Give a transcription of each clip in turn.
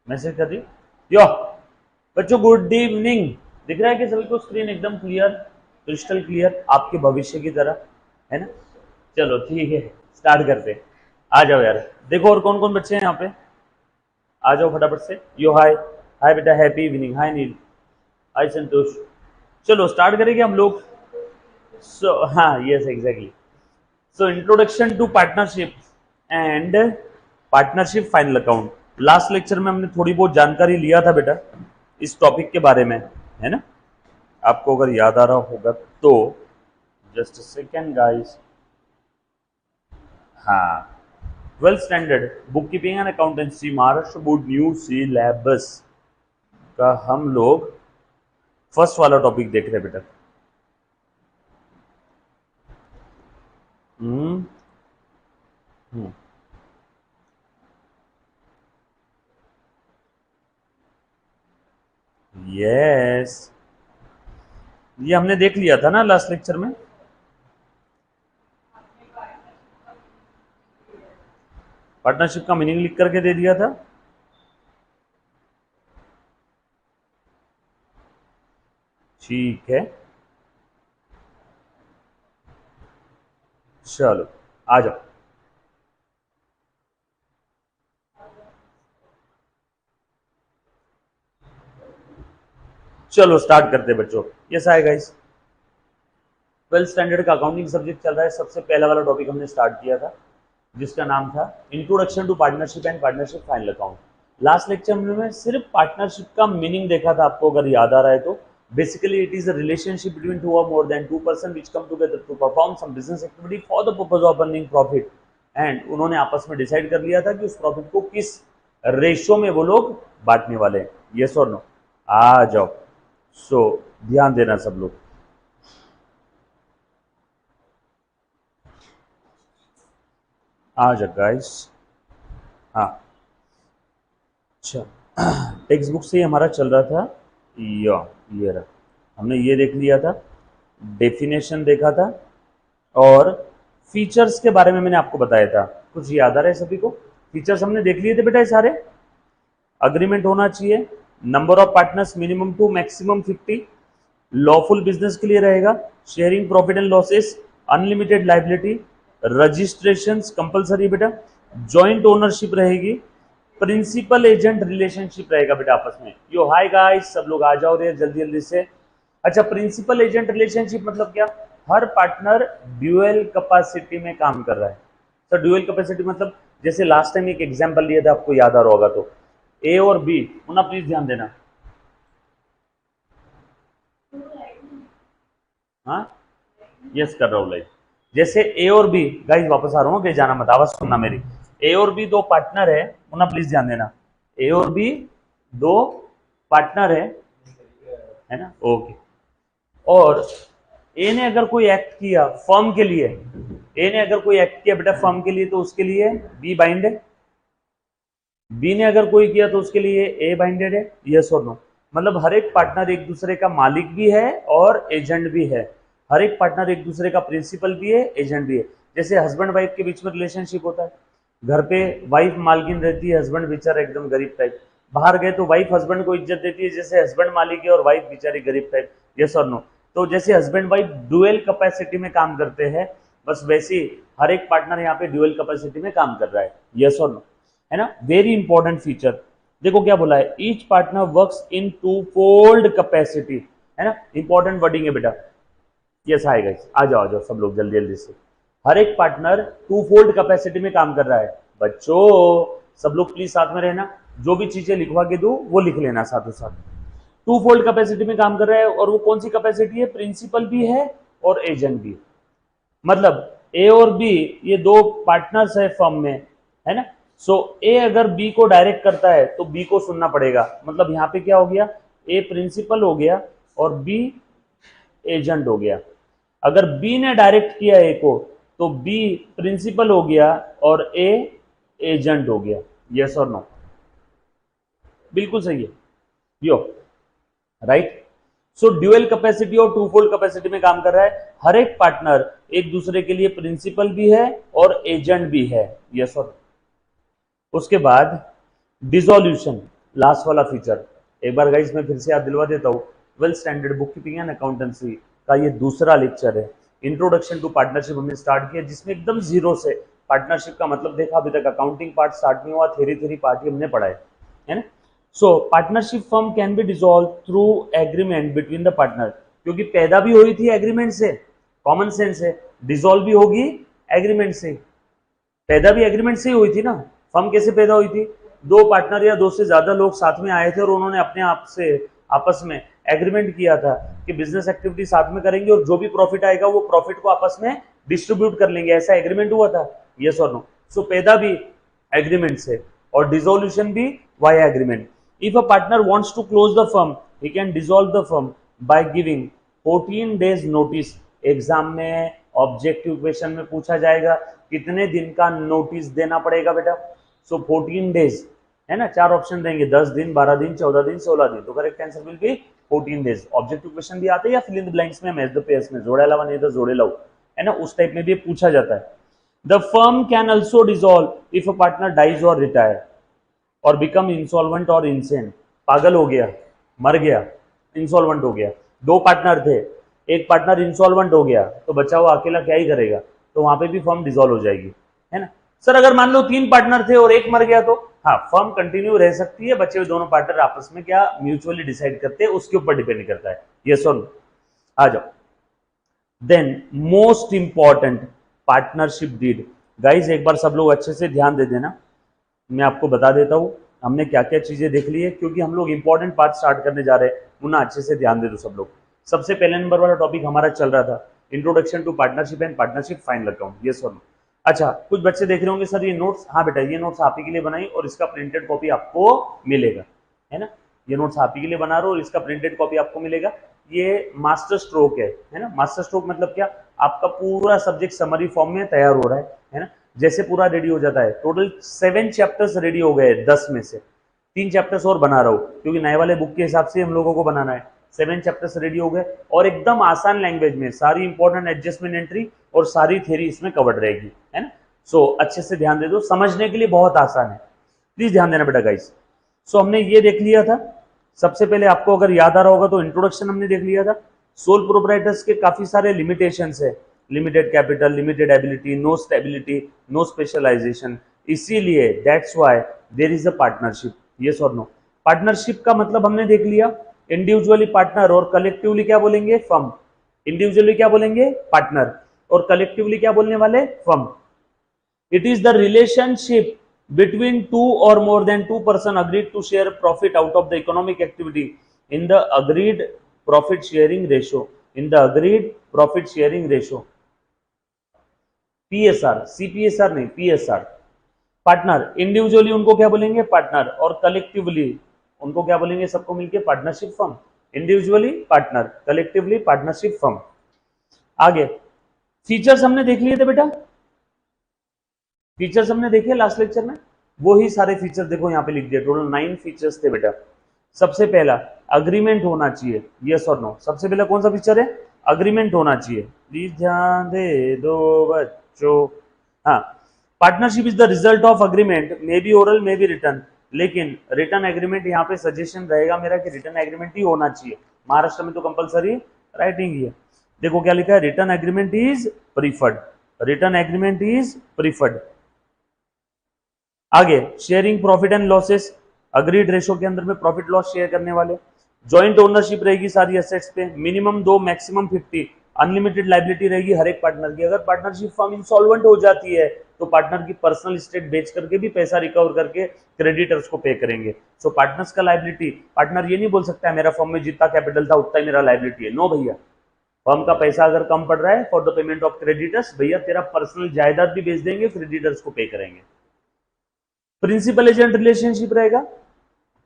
Message कर दी। यो बच्चों good evening. दिख रहा है कि सभी को स्क्रीन एकदम क्लियर, क्रिस्टल क्लियर, आपके भविष्य की तरह, है ना। चलो ठीक है, स्टार्ट करते हैं। आ जाओ यार, देखो और कौन कौन बच्चे हैं यहाँ पे, आ जाओ फटाफट से। यो हाय, हाय बेटा, हैप्पी इवनिंग, हाय नील, हाय संतोष। चलो स्टार्ट करेंगे हम लोग। सो हाँ, yes exactly. So introduction to partnership and partnership final account. Last lecture में हमने थोड़ी बहुत जानकारी लिया था बेटा इस टॉपिक के बारे में, है ना। आपको अगर याद आ रहा होगा तो जस्ट सेकेंड गाइस। हाँ, 12th standard book keeping and accountancy Maharashtra board new syllabus का हम लोग फर्स्ट वाला टॉपिक देख रहे हैं बेटा। हम्म हम्म यस, ये हमने देख लिया था ना लास्ट लेक्चर में। पार्टनरशिप का मीनिंग लिख करके दे दिया था। ठीक है, चलो आ जाओ। चलो स्टार्ट करते हैं बच्चों। यस आए गाइस, 12th स्टैंडर्ड का अकाउंटिंग सब्जेक्ट चल रहा है। सबसे पहला वाला टॉपिक हमने स्टार्ट किया था जिसका नाम था introduction to partnership and partnership final account. Last lecture में सिर्फ पार्टनरशिप का मीनिंग देखा था, आपको अगर याद आ रहा है तो। Basically it is a relationship between two और more than two person which come together to perform some business activity for the purpose of earning profit. And उन्होंने आपस में डिसाइड कर लिया था कि उस प्रॉफिट को किस रेशो में वो लोग बांटने वाले हैं। यस और नो, आ जाओ। सो ध्यान देना सब लोग। आ जाओ गाइस। हाँ, अच्छा, टेक्स्ट बुक से ही हमारा चल रहा था। या ये रहा, हमने ये देख लिया था, डेफिनेशन देखा था, और फीचर्स के बारे में मैंने आपको बताया था। कुछ याद आ रहा है सभी को? फीचर्स हमने देख लिए थे बेटा ये सारे। अग्रीमेंट होना चाहिए, number of partners minimum two maximum 50, lawful business के लिए रहेगा, sharing profit and losses, unlimited liability, registration compulsory बेटा, जॉइंट ओनरशिप रहेगी, प्रिंसिपल एजेंट रिलेशनशिप रहेगा बेटा आपस में। यो हाय गाइस, सब लोग आ जाओ रे जल्दी जल्दी से। अच्छा, प्रिंसिपल एजेंट रिलेशनशिप मतलब क्या? हर पार्टनर ड्यूअल कैपेसिटी में काम कर रहा है। तो ड्यूअल कैपेसिटी मतलब, जैसे लास्ट टाइम एक एग्जांपल लिया था, आपको याद आ रहा होगा तो, ए और बी। मुन्ना प्लीज ध्यान देना। हाँ, यस कर रहा हूँ लाइक। जैसे ए और बी, गाइस वापस आ रहा हूँ, कहीं जाना मत, आवाज सुनना मेरी। ए और बी दो पार्टनर है, मुन्ना प्लीज ध्यान देना। ए और बी दो पार्टनर है ना, ओके। और ए ने अगर कोई एक्ट किया फर्म के लिए, ए ने अगर कोई एक्ट किया बेटा फर्म के लिए, तो उसके लिए बी बाइंड है। बी ने अगर कोई किया तो उसके लिए ए बाइंडेड है। यस और नो? मतलब हर एक पार्टनर एक दूसरे का मालिक भी है और एजेंट भी है। हर एक पार्टनर एक दूसरे का प्रिंसिपल भी है, एजेंट भी है। जैसे हस्बैंड वाइफ के बीच में रिलेशनशिप होता है, घर पे वाइफ मालकिन रहती है, हस्बैंड बेचारा एकदम गरीब टाइप। बाहर गए तो वाइफ हस्बैंड को इज्जत देती है, जैसे हस्बैंड मालिक है और वाइफ बेचारी गरीब टाइप। यस और नो? तो जैसे हस्बैंड वाइफ डुअल कैपेसिटी में काम करते हैं, बस वैसे ही हर एक पार्टनर यहाँ पे डुअल कैपेसिटी में काम कर रहा है। यस और नो? है ना, वेरी इंपॉर्टेंट फीचर। देखो क्या बोला है, each partner works in two fold capacity, है ना, इंपॉर्टेंट वर्डिंग है बेटा। यस हाय गाइस, आ जाओ आ जाओ सब लोग जल्दी जल्दी से। हर एक पार्टनर टू फोल्ड कैपेसिटी में काम कर रहा है बच्चों। सब लोग प्लीज साथ में रहना, जो भी चीजें लिखवा के दो वो लिख लेना साथों साथ। टू फोल्ड कैपेसिटी में काम कर रहा है, और वो कौन सी कैपेसिटी है? प्रिंसिपल भी है और एजेंट भी। मतलब ए और बी ये दो पार्टनर्स है फर्म में, है ना। सो ए अगर बी को डायरेक्ट करता है तो बी को सुनना पड़ेगा। मतलब यहाँ पे क्या हो गया, ए प्रिंसिपल हो गया और बी एजेंट हो गया। अगर बी ने डायरेक्ट किया ए को तो बी प्रिंसिपल हो गया और ए एजेंट हो गया। यस और नो? बिल्कुल सही है यो, राइट। सो ड्यूअल कैपेसिटी और टू फोल्ड कैपेसिटी में काम कर रहा है। हर एक पार्टनर एक दूसरे के लिए प्रिंसिपल भी है और एजेंट भी है। यस और? उसके बाद डिसोल्यूशन। लास्ट वाला फीचर एक बार गाइस मैं फिर से याद दिलवा देता हूँ, well standard book keeping and accountancy का ये दूसरा लेक्चर है। इंट्रोडक्शन टू पार्टनरशिप हमने स्टार्ट किया, जिसमें एकदम जीरो से पार्टनरशिप का मतलब देखा। अभी तक अकाउंटिंग पार्ट स्टार्ट नहीं हुआ, थेरी पार्ट ही हमने पढ़ा है ना। So partnership firm can be dissolve through agreement between the partner, क्योंकि पैदा भी हुई थी एग्रीमेंट से, कॉमन सेंस है, डिसॉल्व भी होगी एग्रीमेंट से। पैदा भी एग्रीमेंट से ही हुई थी ना। फर्म कैसे पैदा हुई थी? दो पार्टनर या दो से ज्यादा लोग साथ में आए थे और उन्होंने अपने आप से आपस में एग्रीमेंट किया था कि बिजनेस एक्टिविटी साथ में करेंगे और जो भी प्रॉफिट आएगा वो प्रॉफिट को आपस में डिस्ट्रीब्यूट कर लेंगे। ऐसा एग्रीमेंट हुआ था, यस और नो। सो पैदा भी एग्रीमेंट से और डिसोल्यूशन भी via agreement. If a partner wants to close the firm, he can dissolve the firm by giving 14 days notice. Exam में ऑब्जेक्टिव क्वेश्चन में पूछा जाएगा कितने दिन का नोटिस देना पड़ेगा बेटा। सो 14 डेज है ना, चार ऑप्शन देंगे, 10 दिन, 12 दिन, 14 दिन, 16 दिन। तो correct answer will be 14 days. Objective question भी आते हैं या फिल इन द ब्लैंक्स में, मैच द पेयर्स में, जोड़े लावा नहीं तो जोड़े लाओ, है ना, उस टाइप में भी पूछा जाता है। The firm can also dissolve if a partner dies और रिटायर और बिकम इंसॉल्वेंट और इनसेन। पागल हो गया, मर गया, इंसॉल्वेंट हो गया। दो पार्टनर थे, एक पार्टनर इंसॉल्वेंट हो गया तो बचा हुआ अकेला क्या ही करेगा, तो वहां पे भी फर्म डिसॉल्व हो जाएगी, है ना। सर अगर मान लो 3 पार्टनर थे और एक मर गया तो हाँ, फर्म कंटिन्यू रह सकती है, बचे हुए दोनों पार्टनर आपस में क्या म्यूचुअली डिसाइड करते हैं, उसके ऊपर डिपेंड करता है। यस और नो, आ जाओ। Then most important partnership deed. Guys एक बार सब लोग अच्छे से ध्यान दे देना, मैं आपको बता देता हूँ हमने क्या क्या चीजें देख ली है, क्योंकि हम लोग इंपॉर्टेंट पार्ट स्टार्ट करने जा रहे हैं, उन्हें अच्छे से ध्यान दे दो सब लोग। सबसे पहले नंबर वाला टॉपिक हमारा चल रहा था introduction to partnership and partnership final account, ये सुनो। अच्छा, कुछ बच्चे देख रहे होंगे सर ये नोट्स, हाँ बेटा ये नोट्स आप ही के लिए बनाई और इसका प्रिंटेड कॉपी आपको मिलेगा, है ना। ये नोट्स आप ही के लिए बना रहा हूँ और इसका प्रिंटेड कॉपी आपको मिलेगा। ये मास्टर स्ट्रोक है ना। मास्टर स्ट्रोक मतलब क्या, आपका पूरा सब्जेक्ट समरी फॉर्म में तैयार हो रहा है ना। जैसे पूरा रेडी हो जाता है, टोटल 7 चैप्टर्स रेडी हो गए 10 में से, 3 चैप्टर्स और बना रहा हूँ क्योंकि नए वाले बुक के हिसाब से हम लोगों को बनाना है। 7 चैप्टर्स रेडी हो गए और एकदम आसान लैंग्वेज में सारी इंपॉर्टेंट एडजस्टमेंट एंट्री और सारी थ्योरी इसमें कवर्ड रहेगी, है ना। सो अच्छे से ध्यान दे दो, समझने के लिए बहुत आसान है, प्लीज ध्यान देना बेटा गाइस। सो हमने ये देख लिया था। सबसे पहले आपको अगर याद आ रहा होगा तो इंट्रोडक्शन हमने देख लिया था। सोल प्रोप्राइटर्स के काफी सारे लिमिटेशंस है, limited capital, limited ability, no stability, no specialisation, इसीलिए that's why there is a partnership. Yes और नो। पार्टनरशिप का मतलब हमने देख लिया, इंडिविजुअली पार्टनर और कलेक्टिवली क्या बोलेंगे, फर्म। इंडिविजुअली क्या बोलेंगे, पार्टनर, और कलेक्टिवली क्या बोलने वाले, firm. It is the relationship between two or more than two person agreed to share profit out of the economic activity in the agreed profit sharing ratio. In the agreed profit sharing ratio. PSR, CPSR नहीं, PSR। Partner individually उनको क्या बोलेंगे, partner, और collectively उनको क्या बोलेंगे, सबको मिलके partnership firm. Individually partner, collectively partnership firm. आगे फीचर्स हमने देख लिए थे बेटा, फीचर्स हमने देखे लास्ट लेक्चर में, वो ही सारे फीचर देखो यहाँ पे लिख दिया, टोटल 9 फीचर्स थे बेटा। सबसे पहला अग्रीमेंट होना चाहिए, यस और नो। सबसे पहला कौन सा फीचर है, अग्रीमेंट होना चाहिए, प्लीज ध्यान दे दो बच्चों। हाँ, partnership is the result of agreement, may be oral may be return, लेकिन रिटर्न एग्रीमेंट यहाँ पे सजेशन रहेगा मेरा कि रिटर्न एग्रीमेंट ही होना चाहिए। महाराष्ट्र में तो कंपलसरी राइटिंग ही है। देखो क्या लिखा है, written agreement is preferred, written agreement is preferred. आगे sharing profit and losses, agreed ratio के अंदर में प्रॉफिट लॉस शेयर करने वाले। जॉइंट ओनरशिप रहेगी सारी एसेट्स पे, मिनिमम 2 मैक्सिमम 50, अनलिमिटेड लाइबिलिटी रहेगी हर एक पार्टनर की। अगर पार्टनरशिप फर्म इंसॉल्वेंट हो जाती है तो पार्टनर की पर्सनल स्टेट बेच करके भी पैसा रिकवर करके क्रेडिटर्स को पे करेंगे। सो पार्टनर्स का लाइबिलिटी, पार्टनर ये नहीं बोल सकता है मेरा फर्म में जितना कैपिटल था उतना ही मेरा लाइबिलिटी है, नो भैया। फर्म का पैसा अगर कम पड़ रहा है for the payment of creditors, भैया तेरा पर्सनल जायदाद भी बेच देंगे, क्रेडिटर्स को पे करेंगे। प्रिंसिपल एजेंट रिलेशनशिप रहेगा,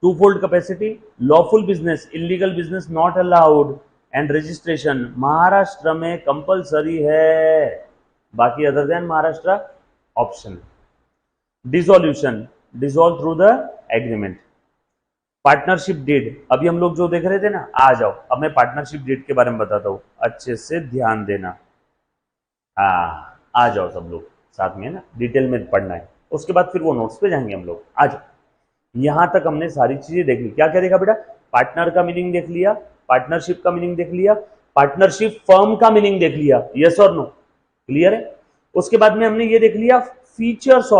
two fold capacity, lawful business, illegal business not allowed, and registration Maharashtra में कंपलसरी है, बाकी other than Maharashtra option. Dissolution, dissolve through the agreement. Partnership deed, अभी हम लोग जो देख रहे थे ना, आ जाओ अब मैं पार्टनरशिप डीड के बारे में बताता हूं, अच्छे से ध्यान देना। हाँ, आ जाओ सब लोग साथ में ना, डिटेल में पढ़ना है, उसके बाद फिर वो नोट्स पे जाएंगे हम लोग। आ जाओ, यहां तक हमने सारी चीजें देख ली। क्या क्या देखा बेटा? पार्टनर का मीनिंग देख लिया, पार्टनरशिप का मीनिंग देख लिया, पार्टनरशिप फर्म का मीनिंग देख लिया, यस और नो, क्लियर है? उसके बाद में हमने ये देख लिया फीचर्स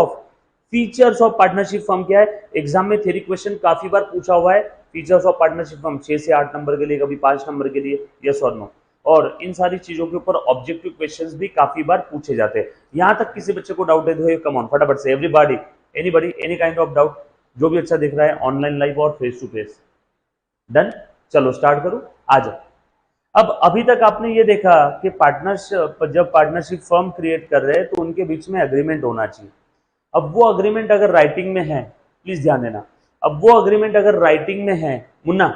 ऑफ पार्टनरशिप फर्म क्या है। एग्जाम में थ्योरी क्वेश्चन काफी बार पूछा हुआ है, फीचर्स ऑफ पार्टनरशिप फर्म 6 से 8 नंबर के लिए, कभी 5 नंबर के लिए, यस और नो। और इन सारी चीजों के ऊपर ऑब्जेक्टिव क्वेश्चंस भी काफी बार पूछे जाते हैं। यहां तक किसी बच्चे को डाउट है तो कम ऑन फटाफट से, everybody, anybody, any kind of doubt, जो भी अच्छा दिख रहा है ऑनलाइन लाइव और फेस टू फेस। डन, चलो स्टार्ट करो, आ जाओ। अब अभी तक आपने ये देखा कि पार्टनरशिप, जब पार्टनरशिप फर्म क्रिएट कर रहे हैं तो उनके बीच में एग्रीमेंट होना चाहिए। अब वो अग्रीमेंट अगर राइटिंग में है, प्लीज ध्यान देना, अब वो अग्रीमेंट अगर राइटिंग में है मुन्ना,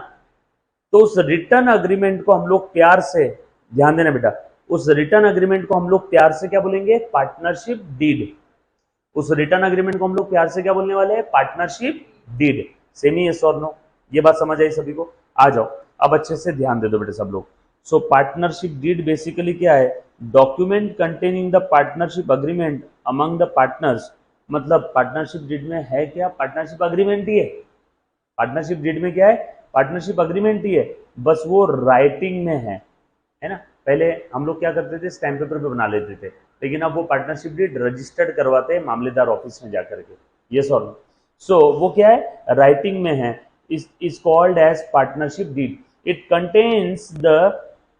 तो उस रिटर्न अग्रीमेंट को हम लोग प्यार से, ध्यान देना बेटा, उस रिटर्न अग्रीमेंट को हम लोग प्यार से क्या बोलेंगे? Partnership deed. उस रिटर्न अग्रीमेंट को हम लोग प्यार से क्या बोलने वाले हैं? Partnership deed. सेमी यस और नो? ये बात समझ आई सभी को? आ जाओ, अब अच्छे से ध्यान दे दो बेटे सब लोग। सो पार्टनरशिप डीड बेसिकली क्या है? Document containing the partnership agreement among the partners. मतलब पार्टनरशिप डीड में है क्या? पार्टनरशिप अग्रीमेंट ही है। पार्टनरशिप डीड में क्या है? पार्टनरशिप अग्रीमेंट ही है, बस वो राइटिंग में है ना? पहले हम लोग क्या करते थे? स्टैम्प पेपर पे बना लेते थे, लेकिन अब वो पार्टनरशिप डीड रजिस्टर्ड करवाते हैं मामलेदार ऑफिस में जाकर के, यस और नो? सो वो क्या है? राइटिंग में है, is called as partnership deed. It contains the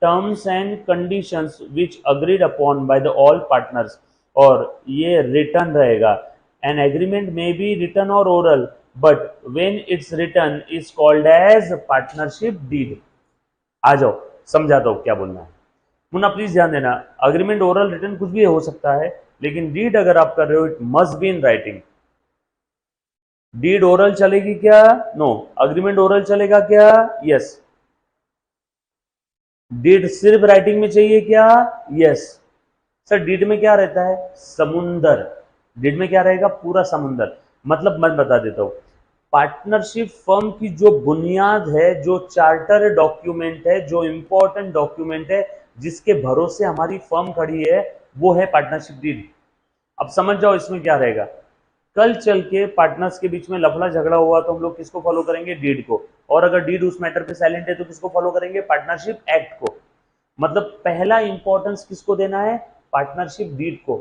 terms and conditions which agreed upon by the all partners. और ये written रहेगा. An agreement may be written or oral, but when it's written is called as partnership deed. आ जाओ, समझाता हूँ क्या बोलना है। Munna please ध्यान देना, अग्रीमेंट ओरल रिटन कुछ भी हो सकता है, लेकिन डीड अगर आप कर रहे हो it must be in writing. Deed oral चलेगी क्या? नो। अग्रीमेंट ओरल चलेगा क्या? यस। डीड सिर्फ राइटिंग में चाहिए क्या? यस। सर डीड में क्या रहता है? समुंदर। डीड में क्या रहेगा? पूरा समुंदर। मतलब मैं बता देता हूं, पार्टनरशिप फर्म की जो बुनियाद है, जो चार्टर डॉक्यूमेंट है, जो इंपॉर्टेंट डॉक्यूमेंट है, जिसके भरोसे हमारी फर्म खड़ी है, वो है पार्टनरशिप डीड। अब समझ जाओ इसमें क्या रहेगा। कल चल के पार्टनर्स के बीच में लफड़ा झगड़ा हुआ तो हम लोग किसको फॉलो करेंगे? डीड को। और अगर डीड उस मैटर पे साइलेंट है तो किसको फॉलो करेंगे? पार्टनरशिप एक्ट को। मतलब पहला इंपॉर्टेंस किसको देना है? पार्टनरशिप डीड को।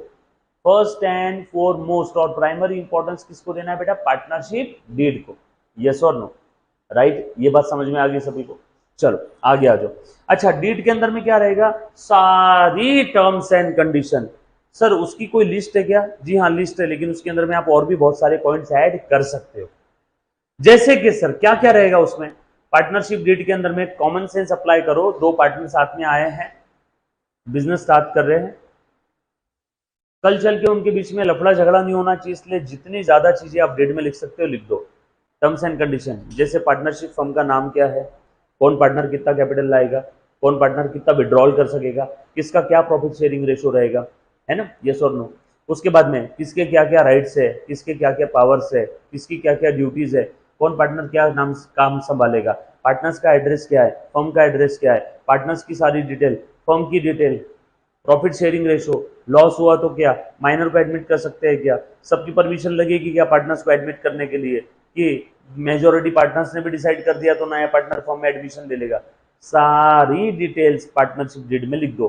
फर्स्ट एंड फॉरमोस्ट और प्राइमरी इंपॉर्टेंस किसको देना है बेटा? पार्टनरशिप डीड को। यस और नो? राइट, ये बात समझ में आ गई सभी को? चलो आगे आ जाओ। अच्छा, डीड के अंदर में क्या रहेगा? सारी टर्म्स एंड कंडीशन। सर उसकी कोई लिस्ट है क्या? जी हाँ लिस्ट है, लेकिन उसके अंदर में आप और भी बहुत सारे पॉइंट्स ऐड कर सकते हो। जैसे कि सर क्या क्या रहेगा उसमें? पार्टनरशिप डीड के अंदर में कॉमन सेंस अप्लाई करो। दो पार्टनर साथ में आए हैं, बिजनेस स्टार्ट कर रहे हैं, कल चल के उनके बीच में लफड़ा झगड़ा नहीं होना चाहिए, इसलिए जितनी ज्यादा चीजें आप डीड में लिख सकते हो लिख दो। टर्म्स एंड कंडीशन, जैसे पार्टनरशिप फर्म का नाम क्या है, कौन पार्टनर कितना कैपिटल लाएगा, कौन पार्टनर कितना विड्रॉल कर सकेगा, किसका क्या प्रॉफिट शेयरिंग रेशो रहेगा, है ना? यस और नो? उसके बाद में किसके क्या क्या राइट्स है, किसके क्या क्या पावर्स है, किसकी क्या क्या ड्यूटीज है, कौन पार्टनर क्या नाम काम संभालेगा, पार्टनर्स का एड्रेस क्या है, फर्म का एड्रेस क्या है, पार्टनर्स की सारी डिटेल, फर्म की detail, profit sharing ratio, loss हुआ तो क्या, माइनर को एडमिट कर सकते हैं क्या, सबकी परमिशन लगेगी क्या पार्टनर्स को एडमिट करने के लिए, कि मेजोरिटी पार्टनर्स ने भी डिसाइड कर दिया तो नया पार्टनर फर्म में एडमिशन ले लेगा। सारी डिटेल्स पार्टनरशिप डीड में लिख दो।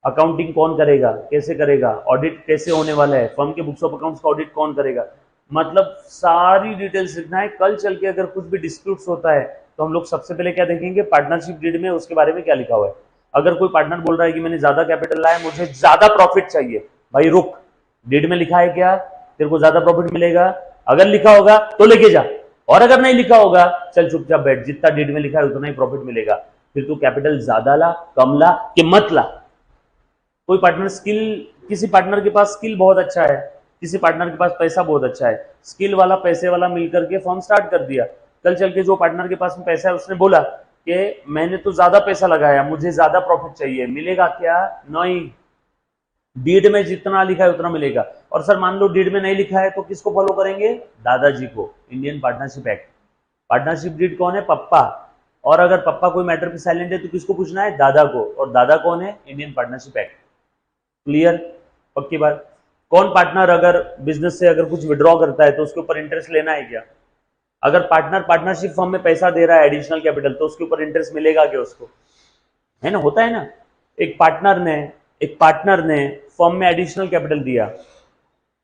अकाउंटिंग कौन करेगा, कैसे करेगा, ऑडिट कैसे होने वाला है, फर्म के बुक्स ऑफ अकाउंट्स का ऑडिट कौन करेगा, मतलब सारी डिटेल्स लिखना है। कल चल के अगर कुछ भी डिस्प्यूट्स होता है तो हम लोग सबसे पहले क्या देखेंगे? पार्टनरशिप डीड में उसके बारे में क्या लिखा हुआ है। अगर कोई पार्टनर बोल रहा है कि मैंने ज्यादा कैपिटल लाया, मुझे ज्यादा प्रॉफिट चाहिए, भाई रुक, डीड में लिखा है क्या तेरे को ज्यादा प्रॉफिट मिलेगा? अगर लिखा होगा तो लेके जा, और अगर नहीं लिखा होगा चल चुपचाप बैठ, जितना डीड में लिखा है उतना ही प्रॉफिट मिलेगा। फिर तू कैपिटल ज्यादा ला, कम ला कि मत ला। कोई पार्टनर स्किल, किसी पार्टनर के पास स्किल बहुत अच्छा है, किसी पार्टनर के पास पैसा बहुत अच्छा है, स्किल वाला पैसे वाला मिलकर के फर्म स्टार्ट कर दिया। कल चल के जो पार्टनर के पास में पैसा है उसने बोला कि मैंने तो ज्यादा पैसा लगाया, मुझे ज्यादा प्रॉफिट चाहिए, मिलेगा क्या? नहीं, डीड में जितना लिखा है उतना मिलेगा। और सर मान लो डीड में नहीं लिखा है तो किसको फॉलो करेंगे? दादाजी को, Indian partnership act. Partnership deed कौन है? पप्पा। और अगर पप्पा कोई मैटर पे साइलेंट है तो किसको पूछना है? दादा को। और दादा कौन है? Indian partnership act. क्लियर? पक्की बात? कौन पार्टनर अगर बिजनेस से अगर कुछ विड्रॉ करता है तो उसके ऊपर इंटरेस्ट लेना है क्या? अगर पार्टनर पार्टनरशिप फर्म में पैसा दे रहा है एडिशनल कैपिटल, तो उसके ऊपर इंटरेस्ट मिलेगा क्या उसको? है ना, होता है ना। एक पार्टनर ने फर्म में एडिशनल कैपिटल दिया,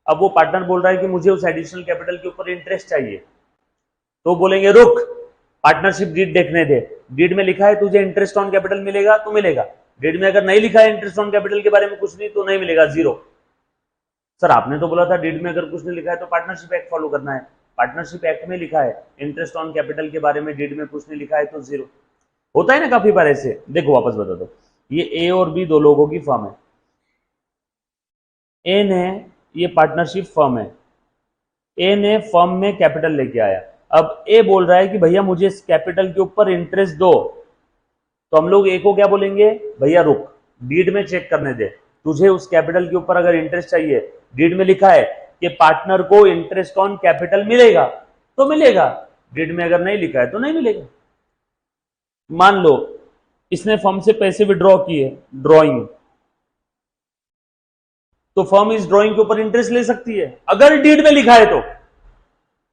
अब वो पार्टनर बोल रहा है कि मुझे उस एडिशनल कैपिटल के ऊपर इंटरेस्ट चाहिए, तो बोलेंगे रुक, पार्टनरशिप डीड देखने दे, डीड में लिखा है तुझे इंटरेस्ट ऑन कैपिटल मिलेगा तो मिलेगा, डीड में अगर नहीं लिखा है इंटरेस्ट ऑन कैपिटल के बारे में कुछ नहीं तो नहीं मिलेगा, जीरो। सर आपने तो बोला था डीड में अगर कुछ नहीं लिखा है तो पार्टनरशिप एक्ट फॉलो करना है, पार्टनरशिप एक्ट में लिखा है इंटरेस्ट ऑन कैपिटल के बारे में, डीड में कुछ नहीं लिखा है तो जीरो। होता है ना काफी बार ऐसे। देखो वापस बता दो, ये ए और बी दो लोगों की फर्म है, ए ने, ये पार्टनरशिप फर्म है, ए ने फर्म में कैपिटल लेके आया, अब ए बोल रहा है कि भैया मुझे इस कैपिटल के ऊपर इंटरेस्ट दो, तो हम लोग ए को क्या बोलेंगे, भैया रुक, डीड में चेक करने दे, तुझे उस कैपिटल के ऊपर अगर इंटरेस्ट चाहिए, डीड में लिखा है कि पार्टनर को इंटरेस्ट ऑन कैपिटल मिलेगा तो मिलेगा, डीड में अगर नहीं लिखा है तो नहीं मिलेगा। मान लो इसने फर्म से पैसे विड्रॉ किए, ड्रॉइंग, तो फर्म इस ड्रॉइंग के ऊपर इंटरेस्ट ले सकती है अगर डीड में लिखा है तो,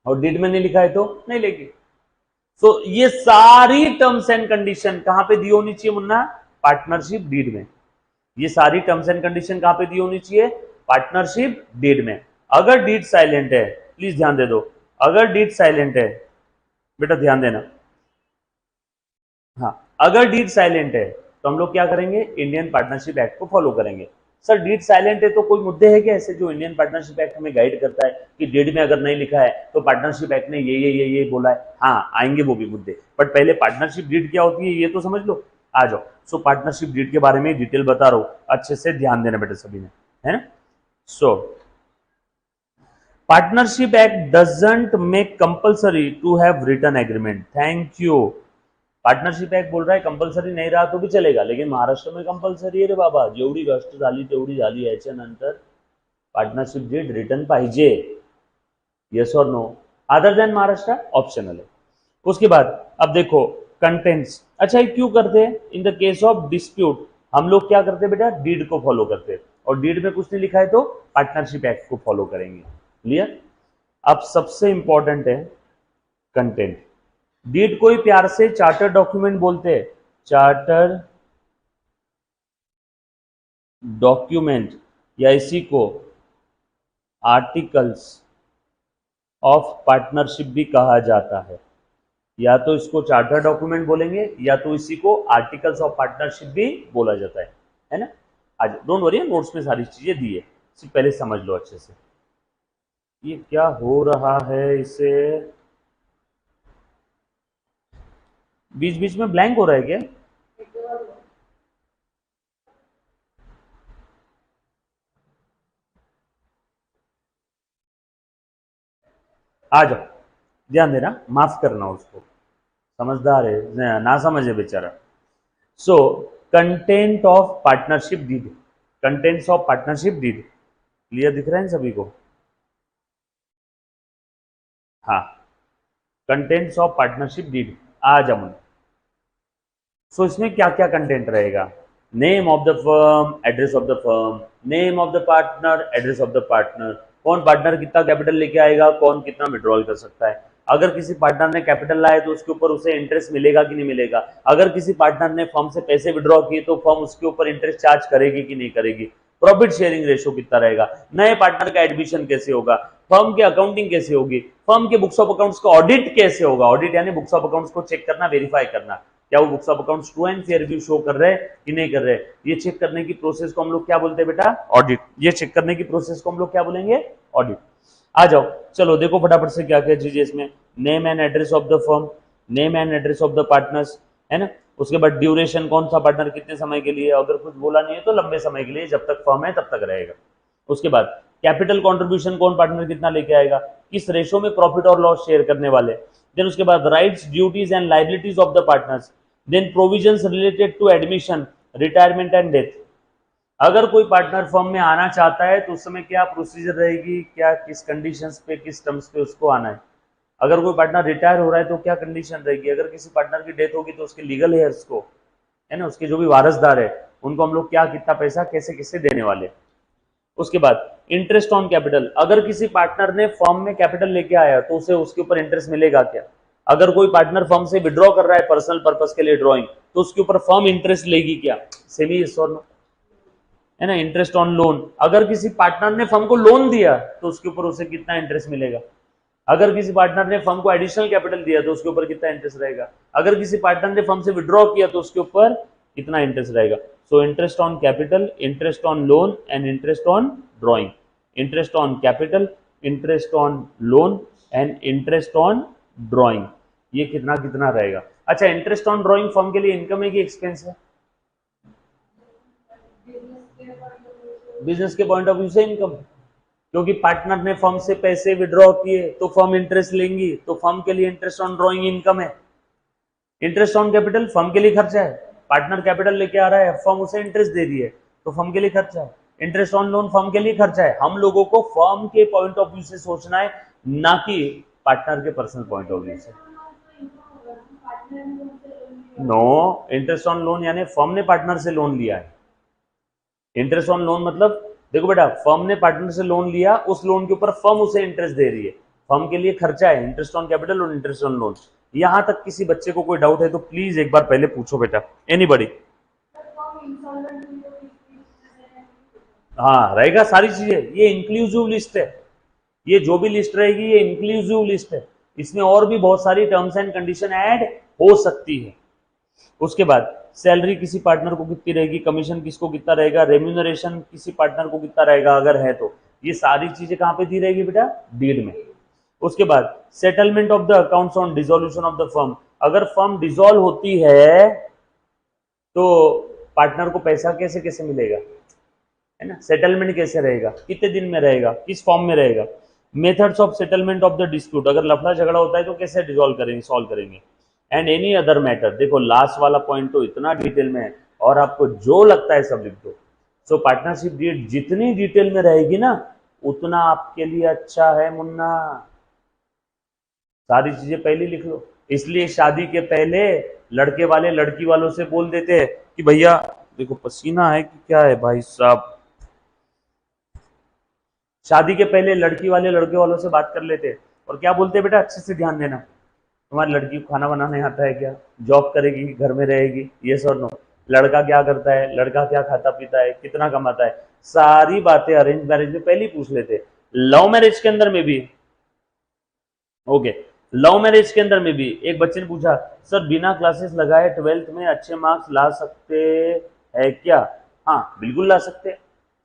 और डीड में नहीं लिखा है तो नहीं लेगी। सो ये सारी टर्म्स एंड कंडीशन कहां पे दी होनी चाहिए मुन्ना, पार्टनरशिप डीड में। ये सारी टर्म्स एंड कंडीशन कहां पे दी होनी चाहिए, पार्टनरशिप डीड में। अगर डीड साइलेंट है, प्लीज ध्यान दे दो, अगर डीड साइलेंट है, बेटा ध्यान देना, हाँ अगर डीड साइलेंट है तो हम लोग क्या करेंगे, इंडियन पार्टनरशिप एक्ट को फॉलो करेंगे। सर डीड साइलेंट है तो कोई मुद्दे है क्या ऐसे जो इंडियन पार्टनरशिप एक्ट हमें गाइड करता है कि डीड में अगर नहीं लिखा है तो पार्टनरशिप एक्ट ने ये बोला है? हाँ आएंगे वो भी मुद्दे, बट पहले पार्टनरशिप डीड क्या होती है ये तो समझ लो, आ जाओ। सो पार्टनरशिप डीड के बारे में डिटेल बता रहा हूं, अच्छे से ध्यान देना बेटा सभी ने, है ना। So partnership act doesn't make compulsory to have written agreement, thank you. Partnership act बोल रहा है कंपल्सरी नहीं रहा तो भी चलेगा, लेकिन महाराष्ट्र में कंपल्सरी आहे रे बाबा, जेवढी गोष्ट झाली तेवढी झाली, याच्यानंतर पार्टनरशिप डीड रिटर्न पाहिजे, यस और no, other than Maharashtra optional है। उसके बाद अब देखो कंटेंट्स, अच्छा ये क्यों करते हैं, in the case of dispute हम लोग क्या करते हैं बेटा, डीड को फॉलो करते हैं, और डीड में कुछ नहीं लिखा है तो पार्टनरशिप एक्ट को फॉलो करेंगे, क्लियर। अब सबसे इंपॉर्टेंट है कंटेंट, डीड को ही प्यार से चार्टर डॉक्यूमेंट बोलते हैं, चार्टर डॉक्यूमेंट या इसी को आर्टिकल्स ऑफ पार्टनरशिप भी कहा जाता है, या तो इसको चार्टर डॉक्यूमेंट बोलेंगे या तो इसी को आर्टिकल्स ऑफ पार्टनरशिप भी बोला जाता है ना। आज डोंट वरी, नोट्स में सारी चीजें दी है, सिर्फ पहले समझ लो अच्छे से। ये क्या हो रहा है, इसे बीच बीच में ब्लैंक हो रहा है क्या? आ जाओ, ध्यान देना, माफ करना उसको, समझदार है ना समझे बेचारा। So content of partnership deed, contents of partnership deed clear दिख रहे हैं सभी को? हाँ, कंटेंट्स ऑफ पार्टनरशिप डीड आ जाओ। सो इसमें क्या क्या कंटेंट रहेगा, name of the firm, address of the firm, name of the partner, address of the partner, कौन पार्टनर कितना कैपिटल लेके आएगा, कौन कितना विड्रॉल कर सकता है, अगर किसी पार्टनर ने कैपिटल लाया तो उसके ऊपर उसे इंटरेस्ट मिलेगा कि नहीं मिलेगा, अगर किसी पार्टनर ने फर्म से पैसे विड्रॉ किए तो फर्म उसके ऊपर इंटरेस्ट चार्ज करेगी कि नहीं करेगी, प्रॉफिट शेयरिंग रेशियो कितना रहेगा, नए पार्टनर का एडमिशन कैसे होगा, फर्म की अकाउंटिंग कैसे होगी, फर्म के बुक्स ऑफ अकाउंट्स का ऑडिट कैसे होगा, ऑडिट यानी बुक्स ऑफ अकाउंट्स को चेक करना, वेरीफाई करना, क्या वो books of accounts true and fair view show कर रहे हैं कि नहीं कर रहे, ये चेक करने की प्रोसेस को हम लोग क्या बोलते हैं बेटा, ऑडिट। ये चेक करने की प्रोसेस को हम लोग क्या बोलेंगे, ऑडिट। आ जाओ, चलो देखो फटाफट से क्या क्या चीजें इसमें, name and address of the firm, name and address of the partners, है ना। उसके बाद ड्यूरेशन, कौन सा पार्टनर कितने समय के लिए, अगर कुछ बोला नहीं है तो लंबे समय के लिए, जब तक फर्म है तब तक रहेगा। उसके बाद कैपिटल कंट्रीब्यूशन, कौन पार्टनर कितना लेके आएगा, किस रेशो में प्रॉफिट और लॉस शेयर करने वाले, देन उसके बाद rights, duties and liabilities of the partners, then provisions related to admission, retirement and death. अगर कोई पार्टनर फर्म में आना चाहता है तो उस समय क्या प्रोसीजर रहेगी, क्या किस कंडीशंस पे, किस टर्म्स पे उसको आना है, अगर कोई पार्टनर रिटायर हो रहा है तो क्या कंडीशन रहेगी, अगर किसी पार्टनर की डेथ होगी तो उसके लीगल हेयर्स को, है ना, उसके जो भी वारसदार है उनको हम लोग क्या, कितना पैसा कैसे किसे देने वाले। उसके बाद इंटरेस्ट ऑन कैपिटल, अगर किसी पार्टनर ने फर्म में कैपिटल लेके आया तो उसे उसके ऊपर इंटरेस्ट मिलेगा क्या? अगर कोई पार्टनर फर्म से विड्रॉ कर रहा है पर्सनल पर्पस के लिए ड्रॉइंग, तो उसके ऊपर फर्म इंटरेस्ट लेगी क्या? सेमी यस और नो, है ना। इंटरेस्ट ऑन लोन, अगर किसी पार्टनर ने फर्म को लोन दिया तो उसके ऊपर उसे कितना इंटरेस्ट मिलेगा? अगर किसी पार्टनर ने फर्म को एडिशनल कैपिटल दिया तो उसके ऊपर कितना इंटरेस्ट रहेगा? अगर किसी पार्टनर ने फर्म से विड्रॉ किया तो उसके ऊपर कितना इंटरेस्ट रहेगा? So interest on capital, interest on loan and interest on drawing. Interest on capital, interest on loan and interest on drawing, ये कितना कितना रहेगा? अच्छा, इंटरेस्ट ऑन ड्रॉइंग फर्म के लिए इनकम है कि एक्सपेंस है? बिजनेस के पॉइंट ऑफ व्यू से इनकम, क्योंकि पार्टनर ने फर्म से पैसे विड्रॉ किए तो फर्म इंटरेस्ट लेंगी, तो फर्म के लिए इंटरेस्ट ऑन ड्रॉइंग इनकम है। इंटरेस्ट ऑन कैपिटल फर्म के लिए खर्चा है, पार्टनर कैपिटल लेके आ रहा है, फर्म उसे इंटरेस्ट दे रही है, तो फर्म के लिए खर्चा है। इंटरेस्ट ऑन लोन फर्म के लिए खर्चा है। हम लोगों को फर्म के पॉइंट ऑफ व्यू से सोचना है, ना कि पार्टनर के पर्सनल पॉइंट ऑफ व्यू से। नो, इंटरेस्ट ऑन लोन यानी फर्म ने पार्टनर से लोन लिया है। इंटरेस्ट ऑन लोन मतलब, देखो बेटा, फर्म ने पार्टनर से लोन लिया, उस लोन के ऊपर फर्म उसे इंटरेस्ट दे रही है, फर्म के लिए खर्चा है। इंटरेस्ट ऑन कैपिटल और इंटरेस्ट ऑन लोन। यहां तक किसी बच्चे को कोई डाउट है तो प्लीज एक बार पहले पूछो बेटा, एनीबॉडी। हाँ रहेगा, सारी चीजें, ये इंक्लूसिव लिस्ट है, ये जो भी लिस्ट रहेगी ये इंक्लूसिव लिस्ट है, इसमें और भी बहुत सारी टर्म्स एंड कंडीशन ऐड हो सकती है। उसके बाद सैलरी किसी पार्टनर को कितनी रहेगी, कमीशन किसको कितना रहेगा, रेम्यूनरेशन किसी पार्टनर को कितना रहेगा अगर है तो, ये सारी चीजें कहां पे दी रहेगी बेटा? डीड में। उसके बाद settlement of the accounts on dissolution of the firm, अगर फर्म डिसॉल्व होती है तो पार्टनर को पैसा कैसे कैसे मिलेगा, है ना। सेटलमेंट कैसे रहेगा, कितने दिन में रहेगा, किस फॉर्म में रहेगा। Methods of settlement of the dispute, अगर लफड़ा झगड़ा होता है तो कैसे डिसॉल्व करेंगे, सॉल्व करेंगे। एंड एनी अदर मैटर, देखो लास्ट वाला पॉइंट तो इतना डिटेल में है और आपको जो लगता है सब लिख दो। सो पार्टनरशिप डीड जितनी डिटेल में रहेगी ना उतना आपके लिए अच्छा है मुन्ना, सारी चीजें पहले लिख लो। इसलिए शादी के पहले लड़के वाले लड़की वालों से बोल देते हैं कि भैया देखो पसीना है कि क्या है भाई साहब, शादी के पहले लड़की वाले लड़के वालों से बात कर लेते हैं और क्या बोलते हैं, बेटा अच्छे से ध्यान देना, तुम्हारी लड़की को खाना बनाने आता है क्या, जॉब करेगी, घर में रहेगी, ये और नो, लड़का क्या करता है, लड़का क्या खाता पीता है, कितना कमाता है, सारी बातें अरेंज मैरिज में पहले ही पूछ लेते। लव मैरिज के अंदर में भी, ओके, लव मैरिज के अंदर में भी एक बच्चे ने पूछा, सर बिना क्लासेस लगाए 12th में अच्छे मार्क्स ला सकते हैं क्या? हाँ बिल्कुल ला सकते हैं,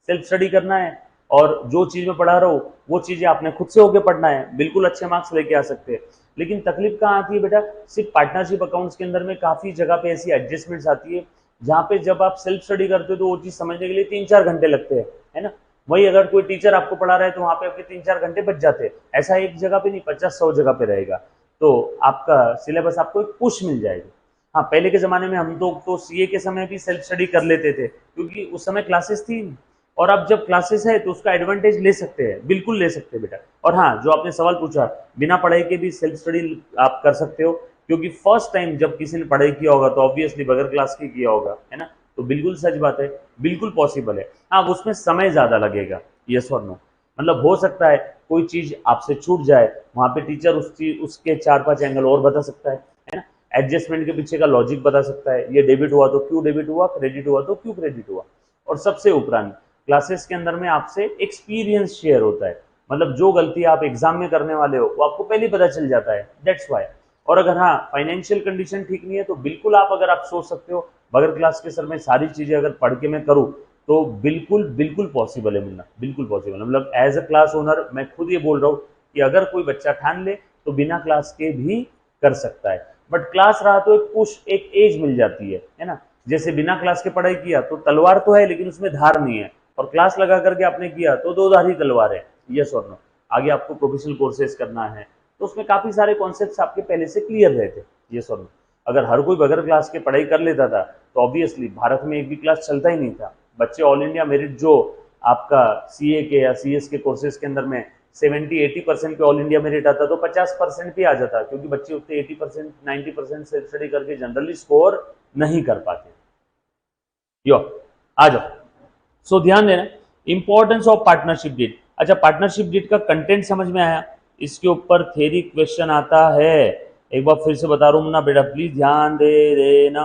सेल्फ स्टडी करना है और जो चीज में पढ़ा रहा हूँ वो चीजें आपने खुद से होके पढ़ना है, बिल्कुल अच्छे मार्क्स लेके आ सकते हैं। लेकिन तकलीफ कहाँ आती है बेटा, सिर्फ पार्टनरशिप अकाउंट्स के अंदर में काफी जगह पे ऐसी एडजस्टमेंट्स आती है जहाँ पे जब आप सेल्फ स्टडी करते हो तो वो चीज समझने के लिए 3-4 घंटे लगते हैं, है ना। वही अगर कोई टीचर आपको पढ़ा रहा है तो वहां पे आपके 3-4 घंटे बच जाते हैं। ऐसा एक जगह पे नहीं, 50-100 जगह पे रहेगा, तो आपका सिलेबस आपको एक पुश मिल जाएगी। हाँ पहले के जमाने में हम तो सीए के समय भी सेल्फ स्टडी कर लेते थे क्योंकि उस समय क्लासेस थी नहीं, और अब जब क्लासेस है तो उसका एडवांटेज ले सकते हैं, बिल्कुल ले सकते हैं बेटा। और हाँ जो आपने सवाल पूछा, बिना पढ़ाई के भी सेल्फ स्टडी आप कर सकते हो, क्योंकि फर्स्ट टाइम जब किसी ने पढ़ाई किया होगा तो ऑब्वियसली बगैर क्लास के किया होगा, है ना। तो बिल्कुल सच बात है, बिल्कुल पॉसिबल है। हाँ उसमें समय ज्यादा लगेगा, यस और नो, मतलब हो सकता है कोई चीज आपसे छूट जाए, वहां पे टीचर उसके 4-5 एंगल और बता सकता है ना, एडजस्टमेंट के पीछे का लॉजिक बता सकता है, ये डेबिट हुआ तो क्यों डेबिट हुआ, क्रेडिट हुआ तो क्यों क्रेडिट हुआ। और सबसे उपरांत क्लासेस के अंदर में आपसे एक्सपीरियंस शेयर होता है, मतलब जो गलती आप एग्जाम में करने वाले हो वो आपको पहले पता चल जाता है, दैट्स वाई। और अगर हाँ फाइनेंशियल कंडीशन ठीक नहीं है तो बिल्कुल आप अगर आप सोच सकते हो बगैर क्लास के सर में सारी चीजें अगर पढ़ के मैं करूँ तो बिल्कुल बिल्कुल पॉसिबल है मिलना, बिल्कुल पॉसिबल है। मतलब एज अ क्लास ओनर मैं खुद ये बोल रहा हूँ कि अगर कोई बच्चा ठान ले तो बिना क्लास के भी कर सकता है, बट क्लास रहा तो एक पुश, एक एज मिल जाती है ना। जैसे बिना क्लास के पढ़ाई किया तो तलवार तो है लेकिन उसमें धार नहीं है, और क्लास लगा करके आपने किया तो 2 धारी तलवार है, यस और नो। आगे आपको प्रोफेशनल कोर्सेज करना है तो उसमें काफी सारे कॉन्सेप्ट्स आपके पहले से क्लियर रहते, यस और नो। अगर हर कोई बगैर क्लास के पढ़ाई कर लेता था तो ऑब्वियसली भारत में एक भी क्लास चलता ही नहीं था। बच्चे ऑल इंडिया मेरिट जो आपका सीए के या सीएस के कोर्सेज के अंदर में 70-80% पे ऑल इंडिया मेरिट आता तो 50% पे आ जाता, क्योंकि बच्चे उतने 80% 90% सेल्फ स्टडी करके जनरली स्कोर नहीं कर पाते। यो आ जाओ, सो ध्यान देना, इंपॉर्टेंस ऑफ पार्टनरशिप डीड। अच्छा, पार्टनरशिप डीड का कंटेंट समझ में आया, इसके ऊपर थ्योरी क्वेश्चन आता है। एक बार फिर से बता रहा हूँ ना बेटा, प्लीज ध्यान दे देना।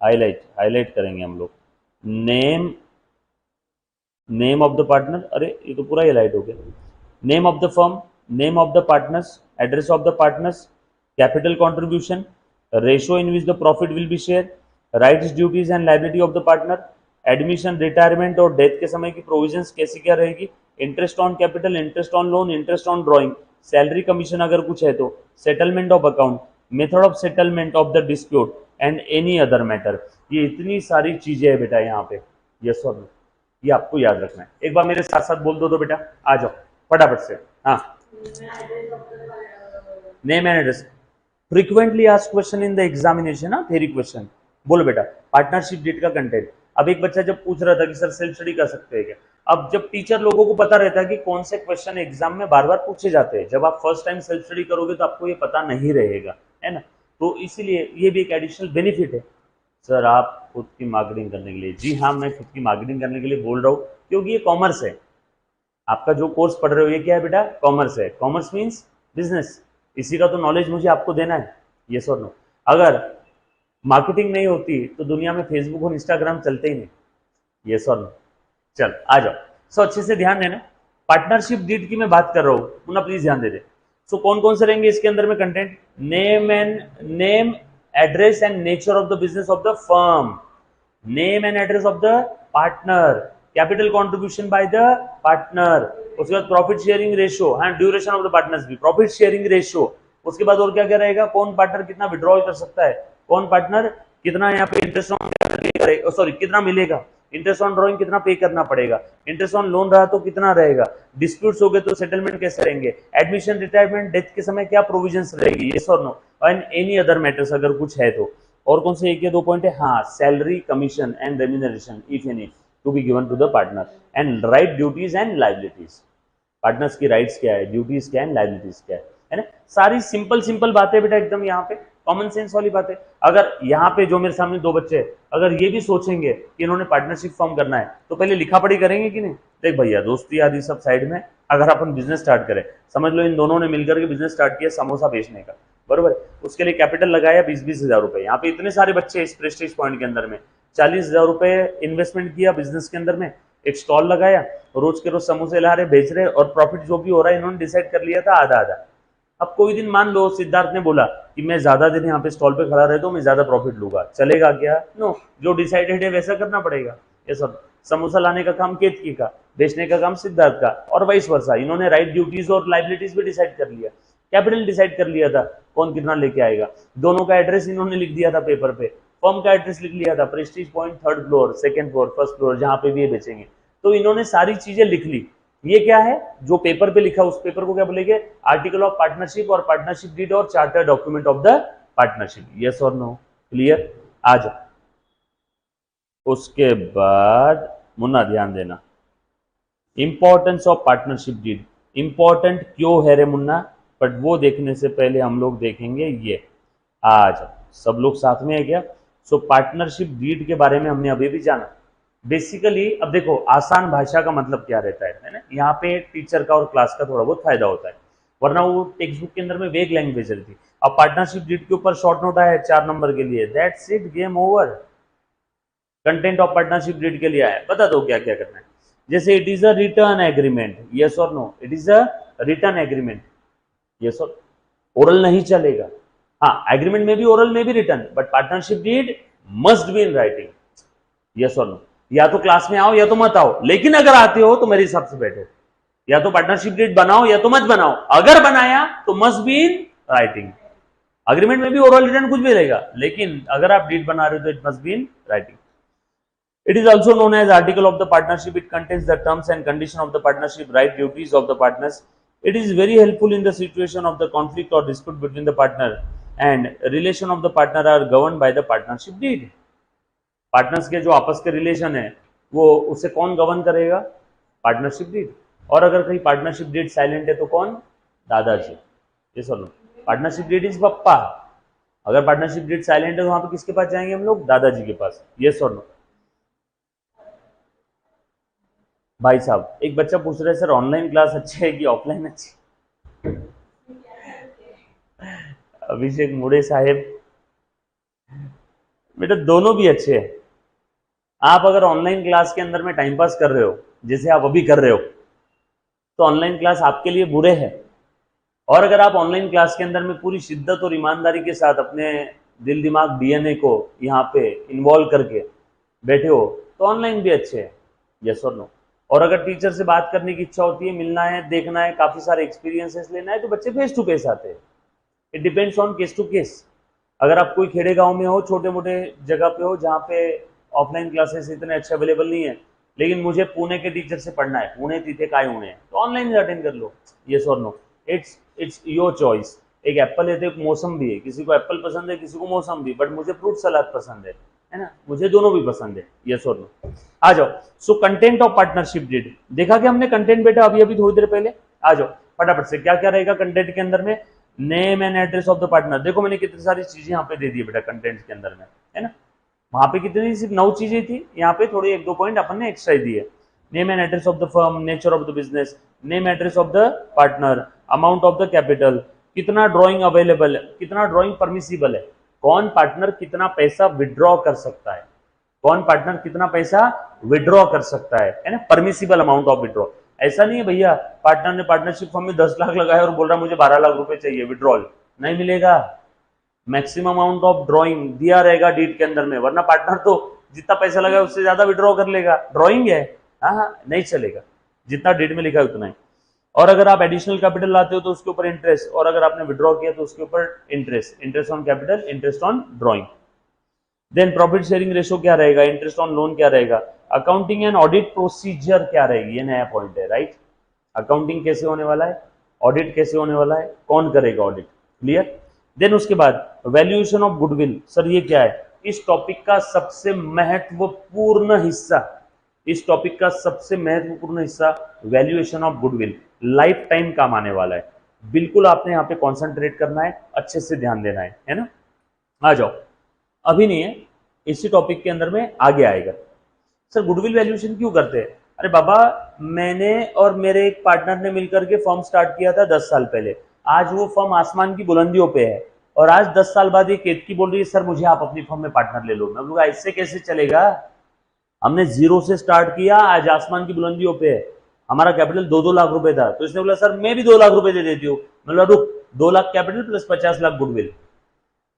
हाईलाइट हाईलाइट करेंगे हम लोग। Name name of the partner, अरे ये तो पूरा हाईलाइट हो गया। Name of the firm, name of the partners, address of the partners, capital contribution, ratio in which the profit will be share, rights duties and liability of the partner, admission retirement और death के समय की provisions कैसी क्या रहेगी, interest on capital, interest on loan, interest on drawing, salary commission अगर कुछ है तो, settlement of account, method of settlement of the dispute and any other matter. ये इतनी सारी चीजें है बेटा यहाँ पे, यस और नो, ये आपको याद रखना है। एक बार मेरे साथ साथ बोल दो तो बेटा, आ जाओ फटाफट से। हाँ, name and address, frequently asked question in the examination, ना थ्योरी क्वेश्चन। बोलो बेटा, पार्टनरशिप डीड का कंटेंट। अब एक बच्चा जब पूछ रहा था कि सर सेल्फ स्टडी कर सकते हैं क्या, अब जब टीचर लोगों को पता रहता है कि कौन से क्वेश्चन एग्जाम में बार बार पूछे जाते हैं, जब आप फर्स्ट टाइम सेल्फ स्टडी करोगे तो आपको ये पता नहीं रहेगा, है ना। तो इसीलिए ये भी एक एडिशनल बेनिफिट है। सर आप खुद की मार्केटिंग करने के लिए, जी हाँ मैं खुद की मार्केटिंग करने के लिए बोल रहा हूँ, क्योंकि ये कॉमर्स है। आपका जो कोर्स पढ़ रहे हो ये क्या है बेटा, कॉमर्स है। कॉमर्स मीन्स बिजनेस, इसी का तो नॉलेज मुझे आपको देना है, यस और नो। अगर मार्केटिंग नहीं होती तो दुनिया में फेसबुक और इंस्टाग्राम चलते ही नहीं, यस और नो। चल आ जाओ। सो अच्छे से ध्यान देना, पार्टनरशिप डीड की मैं बात कर रहा हूँ, पुनः प्लीज ध्यान दे दे। सो कौन कौन से रहेंगे इसके अंदर में content, name address and nature of the business of the firm, name and address of the partner, capital contribution by the partner, उसके बाद प्रॉफिट शेयरिंग रेशियो, हाँ ड्यूरेशन ऑफ द पार्टनर्स भी, प्रॉफिट शेयरिंग रेशियो, उसके बाद और क्या क्या रहेगा, कौन पार्टनर कितना विड्रॉल कर सकता है, कौन पार्टनर कितना यहाँ पे इंटरेस्ट ऑन, सॉरी कितना मिलेगा, इंटरेस्ट ऑन ड्रॉइंग कितना पे करना पड़ेगा, इंटरेस्ट ऑन लोन रहा तो कितना रहेगा, डिस्प्यूट्स हो गए तो सेटलमेंट कैसे रहेंगे, एडमिशन रिटायरमेंट डेथ के समय क्या प्रोविजंस रहेगी, यस और no, and any other matters अगर कुछ है तो। और कौन से एक या दो पॉइंट है, हाँ salary commission and remuneration if any to be given to the partner, and right duties and liabilities, partners की राइट्स क्या है, ड्यूटीज क्या है, लाइबिलिटीज क्या है ना। सारी सिंपल सिंपल बातें बेटा, एकदम यहाँ पे कॉमन सेंस वाली बातें। अगर यहाँ पे जो मेरे सामने दो बच्चे अगर ये भी सोचेंगे कि इन्होंने पार्टनरशिप फॉर्म करना है तो पहले लिखा पढ़ी करेंगे कि नहीं। देख भैया दोस्ती आदि सब साइड में, अगर अपन बिजनेस स्टार्ट करें, समझ लो इन दोनों ने मिलकर के बिजनेस स्टार्ट किया समोसा बेचने का, बरोबर, उसके लिए कैपिटल लगाया 20-20 हजार रुपए। यहाँ पे इतने सारे बच्चे इस प्रेस्टीज पॉइंट के अंदर में 40,000 रुपए इन्वेस्टमेंट किया बिजनेस के अंदर में, एक स्टॉल लगाया, रोज के रोज समोसे ला रहे बेच रहे, और प्रॉफिट जो भी हो रहा है इन्होंने डिसाइड कर लिया था आधा आधा। अब कोई दिन मान लो सिद्धार्थ ने बोला कि मैं ज्यादा दिन यहाँ पे स्टॉल पे खड़ा रहे तो मैं ज्यादा प्रॉफिट लूंगा, चलेगा क्या, नो, जो डिसाइडेड है वैसा करना पड़ेगा। ये सब समोसा लाने का काम केतकी का, बेचने का काम सिद्धार्थ का, और वाइस वर्सा। इन्होंने राइट ड्यूटीज और लाइबिलिटीज भी डिसाइड कर लिया, कैपिटल डिसाइड कर लिया था कौन कितना लेके आएगा, दोनों का एड्रेस इन्होंने लिख दिया था पेपर पे, फर्म का एड्रेस लिख लिया था, Prestige point 3rd floor, 2nd floor, 1st floor, जहां पे भी ये बेचेंगे। तो इन्होंने सारी चीजें लिख ली। ये क्या है जो पेपर पे लिखा, उस पेपर को क्या बोलेंगे, आर्टिकल ऑफ पार्टनरशिप और पार्टनरशिप डीड और charter document of the partnership, yes और नो, क्लियर। आ जाओ। उसके बाद मुन्ना ध्यान देना, importance of partnership deed, important क्यों है रे मुन्ना, बट वो देखने से पहले हम लोग देखेंगे ये। आ जाओ, सब लोग साथ में है क्या। सो पार्टनरशिप डीड के बारे में हमने अभी भी जाना। बेसिकली अब देखो आसान भाषा का मतलब क्या रहता है ना, यहाँ पे टीचर का और क्लास का थोड़ा बहुत फायदा होता है, वरना वो टेक्स्ट बुक के अंदर में वेग लैंग्वेज रहती। अब पार्टनरशिप डीड के ऊपर शॉर्ट नोट आया है 4 नंबर के लिए, that's it, game over. Content of partnership deed के लिए आया, बता दो क्या क्या करना है। जैसे it is a written agreement, yes और no, it is a written agreement, yes और, ओरल नहीं चलेगा, हाँ एग्रीमेंट में भी ओरल में भी written, but partnership deed must be in writing, yes और नो। या तो क्लास में आओ या तो मत आओ, लेकिन अगर आते हो तो मेरे हिसाब से बैठो, या तो पार्टनरशिप डीड बनाओ या तो मत बनाओ, अगर बनाया तो must be in writing. Agreement में भी ओरल रिटर्न कुछ भी रहेगा, लेकिन अगर आप डीड बना रहे हो तो it must be in writing. It is also known as article of the partnership. It contains the terms and condition of the partnership, right, duties of the partners. It is very helpful in the situation of the conflict or dispute between the partner, and relation of the partner are governed by the partnership deed. Partners के जो आपस के relation है वो उसे कौन govern करेगा, partnership deed. और अगर कहीं पार्टनरशिप डीड साइलेंट है तो कौन, दादाजी, ये सुनो, पार्टनरशिप डीड इज पप्पा। अगर पार्टनरशिप डीड साइलेंट है तो वहां पे किसके पास जाएंगे हम लोग, दादाजी के पास, ये सुनो। भाई साहब एक बच्चा पूछ रहा है सर ऑनलाइन क्लास अच्छी है कि ऑफलाइन अच्छी? अभिषेक मुड़े साहेब, बेटा दोनों भी अच्छे हैं। आप अगर ऑनलाइन क्लास के अंदर में टाइम पास कर रहे हो जैसे आप अभी कर रहे हो तो ऑनलाइन क्लास आपके लिए बुरे है। और अगर आप ऑनलाइन क्लास के अंदर में पूरी शिद्दत और ईमानदारी के साथ अपने दिल दिमाग डीएनए को यहाँ पे इन्वॉल्व करके बैठे हो तो ऑनलाइन भी अच्छे है। यस और नो? और अगर टीचर से बात करने की इच्छा होती है, मिलना है, देखना है, काफी सारे एक्सपीरियंसेस लेना है तो बच्चे फेस टू फेस आते हैं। It depends on case to case. अगर आप कोई खेड़े गांव में हो, छोटे मोटे जगह पे हो जहाँ पे ऑफलाइन क्लासेस इतने अच्छे अवेलेबल नहीं है, लेकिन मुझे पुणे के टीचर से पढ़ना है, पुणे तिथे काय होने तो ऑनलाइन अटेंड कर लो। यस और नो? It's your choice. एक एप्पल है तो एक मौसम भी है, किसी को एप्पल पसंद है, किसी को मौसम भी, बट मुझे फ्रूट सलाद पसंद है ना? मुझे दोनों भी पसंद है। यस और नो? आ जाओ। So content of partnership deed देखा कि हमने कंटेंट बेटा अभी अभी थोड़ी देर पहले। आ जाओ फटाफट से, क्या क्या रहेगा कंटेंट के अंदर में? Name and address of the partner. देखो मैंने कितनी सारी चीजें यहाँ पे दे दी बेटा कंटेंट के अंदर में, है ना? वहां पे कितनी सिर्फ 9 चीजें थी, यहाँ पे थोड़ी 1-2 पॉइंट अपन ने एक्स्ट्रा दिए। Name and address of the firm, nature of the business, name address of the partner, amount of the capital, कितना ड्रॉइंग अवेलेबल है, कितना ड्रॉइंग परमिसिबल है, कौन पार्टनर कितना पैसा विड्रॉ कर सकता है, कौन पार्टनर कितना पैसा विड्रॉ कर सकता है ना? Permissible amount of withdraw. ऐसा नहीं है भैया पार्टनर ने पार्टनरशिप फॉर्म में 10 लाख लगाया और बोल रहा मुझे 12 लाख रुपए चाहिए विड्रॉल, नहीं मिलेगा। मैक्सिमम अमाउंट ऑफ ड्रॉइंग दिया रहेगा डीड के अंदर में, वरना पार्टनर तो जितना पैसा लगाया उससे ज्यादा विड्रॉ कर लेगा। ड्रॉइंग है, हाँ नहीं चलेगा, जितना डीड में लिखा है उतना ही। और अगर आप एडिशनल कैपिटल लाते हो तो उसके ऊपर इंटरेस्ट, और अगर आपने विड्रॉ किया तो उसके ऊपर interest. Interest on capital, interest on drawing. Then profit sharing ratio क्या रहेगा, इंटरेस्ट ऑन लोन क्या रहेगा, अकाउंटिंग एंड ऑडिट प्रोसीजर क्या रहेगी, ये नया पॉइंट है, राइट? अकाउंटिंग कैसे होने वाला है, ऑडिट कैसे होने वाला है, कौन करेगा ऑडिट, क्लियर? देन उसके बाद वैल्यूएशन ऑफ गुडविल। सर ये क्या है? इस टॉपिक का सबसे महत्वपूर्ण हिस्सा, इस टॉपिक का सबसे महत्वपूर्ण हिस्सा valuation of goodwill, life time काम आने वाला है। बिल्कुल आपने यहाँ पे कॉन्सेंट्रेट करना है, अच्छे से ध्यान देना है ना? आ जाओ, अभी नहीं है, इसी टॉपिक के अंदर में आगे आएगा। सर गुडविल वैल्यूएशन क्यों करते हैं? अरे बाबा मैंने और मेरे एक पार्टनर ने मिलकर के फर्म स्टार्ट किया था 10 साल पहले, आज वो फर्म आसमान की बुलंदियों पे है, और आज 10 साल बाद ये केतकी बोल रही है सर मुझे आप अपनी फर्म में पार्टनर ले लो। मैं बोलूंगा इससे कैसे चलेगा, हमने जीरो से स्टार्ट किया, आज आसमान की बुलंदियों पे है, हमारा कैपिटल 2-2 लाख रुपए था। तो इसने बोला सर मैं भी 2 लाख रुपए दे देती हूँ। मैं बोला रुक, 2 lakh capital plus 50 lakh goodwill.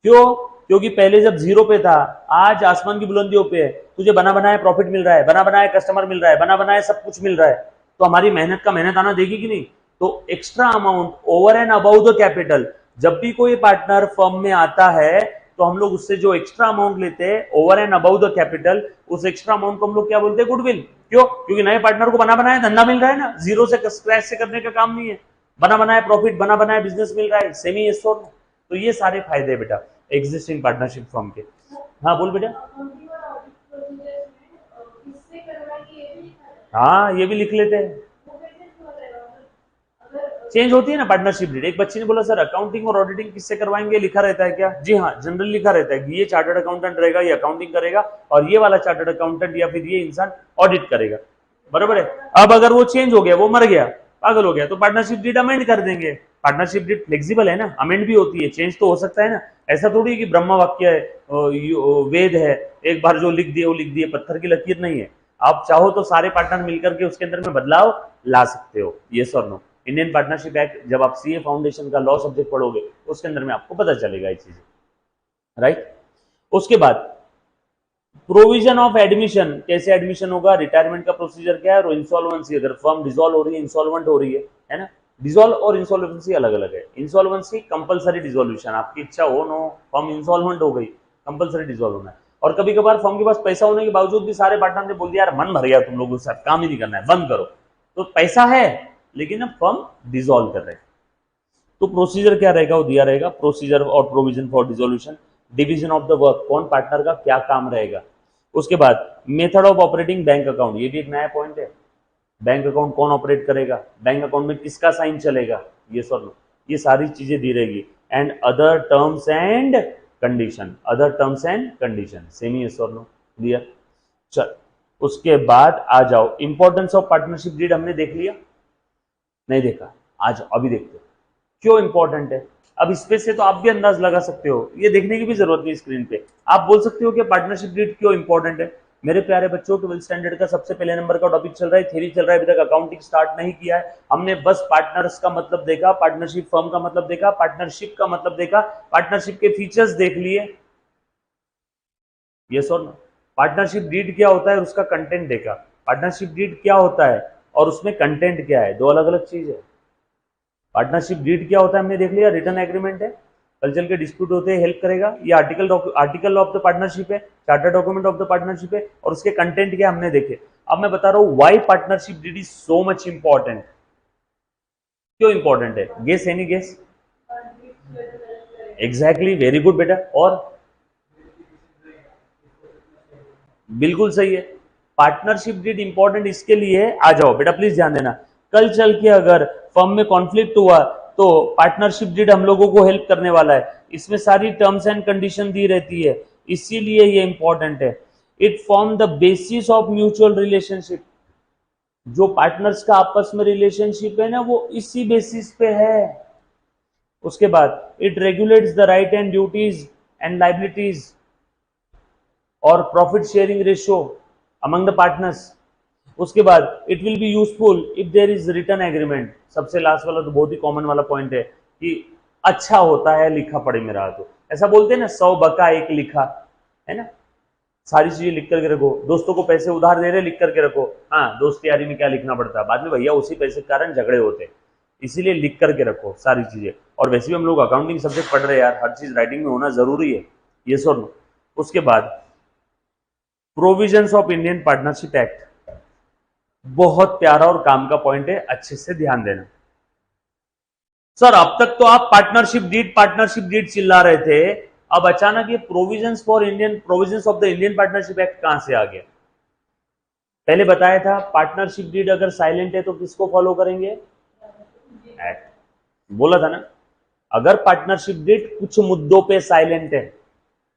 क्यों? क्योंकि पहले जब जीरो पे था, आज आसमान की बुलंदियों पे है, तुझे बना बनाया प्रॉफिट मिल रहा है, बना बनाया कस्टमर मिल रहा है, बना बनाया सब कुछ मिल रहा है, तो हमारी मेहनत का मेहनत आना देगी कि नहीं? तो extra amount over and about the capital, जब भी कोई पार्टनर फर्म में आता है तो हम लोग उससे जो एक्स्ट्रा अमाउंट लेते हैं over and about the capital, उस एक्स्ट्रा अमाउंट को हम लोग क्या बोलते हैं? गुडविल। क्यों? क्योंकि नए पार्टनर को बना बनाया धंधा मिल रहा है ना, जीरो से स्क्रैच से करने का काम नहीं है, बना बनाया प्रॉफिट, बना बनाया बिजनेस मिल रहा है, सेमी एस्योर। तो ये सारे फायदे बेटा एग्जिस्टिंग पार्टनरशिप फर्म के। हाँ बोल बेटा। हाँ ये भी लिख लेते हैं, चेंज होती है ना पार्टनरशिप डीड। एक बच्चे ने बोला सर अकाउंटिंग और ऑडिटिंग किससे करवाएंगे, लिखा रहता है क्या? जी हाँ, जनरल लिखा रहता है कि ये चार्टर्ड अकाउंटेंट रहेगा, ये अकाउंटिंग करेगा, और ये वाला चार्टर्ड अकाउंटेंट या फिर ये इंसान ऑडिट करेगा, बराबर है। अब अगर वो चेंज हो गया, वो मर गया, पागल हो गया, तो पार्टनरशिप डीड अमेंड कर देंगे। पार्टनरशिप डीड फ्लेक्सिबल है ना, अमेंड भी होती है, चेंज तो हो सकता है ना। ऐसा थोड़ी है कि ब्रह्म वाक्य है, वेद है, एक बार जो लिख दिए वो लिख दिए, पत्थर की लकीर नहीं है। आप चाहो तो सारे पार्टनर मिलकर के उसके अंदर में बदलाव ला सकते हो। यस और नो? इंडियन पार्टनरशिप एक्ट जब आप सीए फाउंडेशन का लॉ सब्जेक्ट पढ़ोगे उसके अंदर में आपको पता चलेगा ये चीजें, राइट? उसके बाद प्रोविजन ऑफ एडमिशन, कैसे एडमिशन होगा, रिटायरमेंट का प्रोसीजर क्या है, और इंसॉल्वेंसी, अगर फर्म डिसॉल्व हो रही है, इंसॉल्वेंट हो रही है ना? डिसॉल्व और इंसॉल्वेंसी अलग अलग है। इंसॉल्वेंसी कंपलसरी डिसॉल्यूशन, आपकी इच्छा हो नो, फर्म इंसॉल्वेंट हो गई, कंपलसरी डिसॉल्व होना है। और कभी कभार फर्म के पास पैसा होने के बावजूद भी सारे पार्टनर ने बोल दिया यार मन भर गया तुम लोगों के साथ, काम ही नहीं करना है, बंद करो, तो पैसा है लेकिन अब फर्म डिसॉल्व कर रहे हैं, तो प्रोसीजर क्या रहेगा वो दिया रहेगा, प्रोसीजर और provision for dissolution, division of the work, कौन पार्टनर का क्या काम रहेगा। उसके बाद method of operating bank account, ये भी एक नया पॉइंट है, बैंक अकाउंट कौन ऑपरेट करेगा, बैंक अकाउंट में किसका साइन चलेगा, ये सब ये सारी चीजें दी रहेगी। And other terms and condition, other terms and condition, semi yes और नो, क्लियर? चल उसके बाद आ जाओ इंपॉर्टेंस ऑफ पार्टनरशिप डीड, हमने देख लिया नहीं देखा, आज अभी देखते हो क्यों इंपॉर्टेंट है। अब इस पे से तो आप भी अंदाज लगा सकते हो, ये देखने की भी जरूरत नहीं स्क्रीन पे, आप बोल सकते हो कि पार्टनरशिप डीड क्यों इंपॉर्टेंट है। मेरे प्यारे बच्चों, 12th स्टैंडर्ड का सबसे पहले नंबर का टॉपिक चल रहा है, थ्योरी चल रहा है, अभी तक अकाउंटिंग स्टार्ट नहीं किया है। हमने बस पार्टनर्स का मतलब देखा, पार्टनरशिप फर्म का मतलब देखा, पार्टनरशिप का मतलब देखा, पार्टनरशिप के फीचर्स देख लिए, यस और नो। पार्टनरशिप डीड क्या होता है और उसका कंटेंट देखा, पार्टनरशिप डीड क्या होता है और उसमें कंटेंट क्या है, दो अलग अलग चीज है। पार्टनरशिप डीड क्या होता है हमने देख लिया, रिटर्न एग्रीमेंट है, कल चल के डिस्प्यूट होते हैं हेल्प करेगा, ये आर्टिकल ऑफ द पार्टनरशिप है, charter document of the partnership है, और उसके कंटेंट क्या हमने देखे। अब मैं बता रहा हूं why partnership deed is so much important, क्यों इंपॉर्टेंट है, guess, any guess? Exactly, very good बेटा, और बिल्कुल सही है। पार्टनरशिप डीड इंपॉर्टेंट इसके लिए, आ जाओ बेटा प्लीज ध्यान देना, कल चल के अगर फर्म में कॉन्फ्लिक्ट हुआ तो पार्टनरशिप डीड हम लोगों को हेल्प करने वाला है, इसमें सारी टर्म्स एंड कंडीशन दी रहती है, इसीलिए ये इंपॉर्टेंट है। It form the basis of mutual relationship, जो पार्टनर्स का आपस में रिलेशनशिप है ना वो इसी बेसिस पे है। उसके बाद it regulates the right and duties and liabilities और profit sharing ratio among the partners. उसके बाद it will be useful if there is written agreement, सबसे लास्ट वाला तो बहुत ही कॉमन वाला पॉइंट है कि अच्छा होता है लिखा पढ़े में रहा तो, ऐसा बोलते हैं ना 100 बका 1 लिखा, है ना, सारी चीजें लिख करके रखो, दोस्तों को पैसे उधार दे रहे लिख करके रखो, हाँ दोस्त यारी में क्या लिखना पड़ता है, बाद में भैया उसी पैसे के कारण झगड़े होते, इसीलिए लिख करके रखो सारी चीजें। और वैसे भी हम लोग अकाउंटिंग सब्जेक्ट पढ़ रहे हैं यार, हर चीज राइटिंग में होना जरूरी है, ये और नो। उसके बाद provisions of Indian partnership act, बहुत प्यारा और काम का पॉइंट है, अच्छे से ध्यान देना। सर अब तक तो आप पार्टनरशिप डीड चिल्ला रहे थे, अब अचानक ये provisions of the Indian partnership act कहां से आ गया? पहले बताया था पार्टनरशिप डीड अगर साइलेंट है तो किसको फॉलो करेंगे? एक्ट, बोला था ना। अगर पार्टनरशिप डीड कुछ मुद्दों पे साइलेंट है,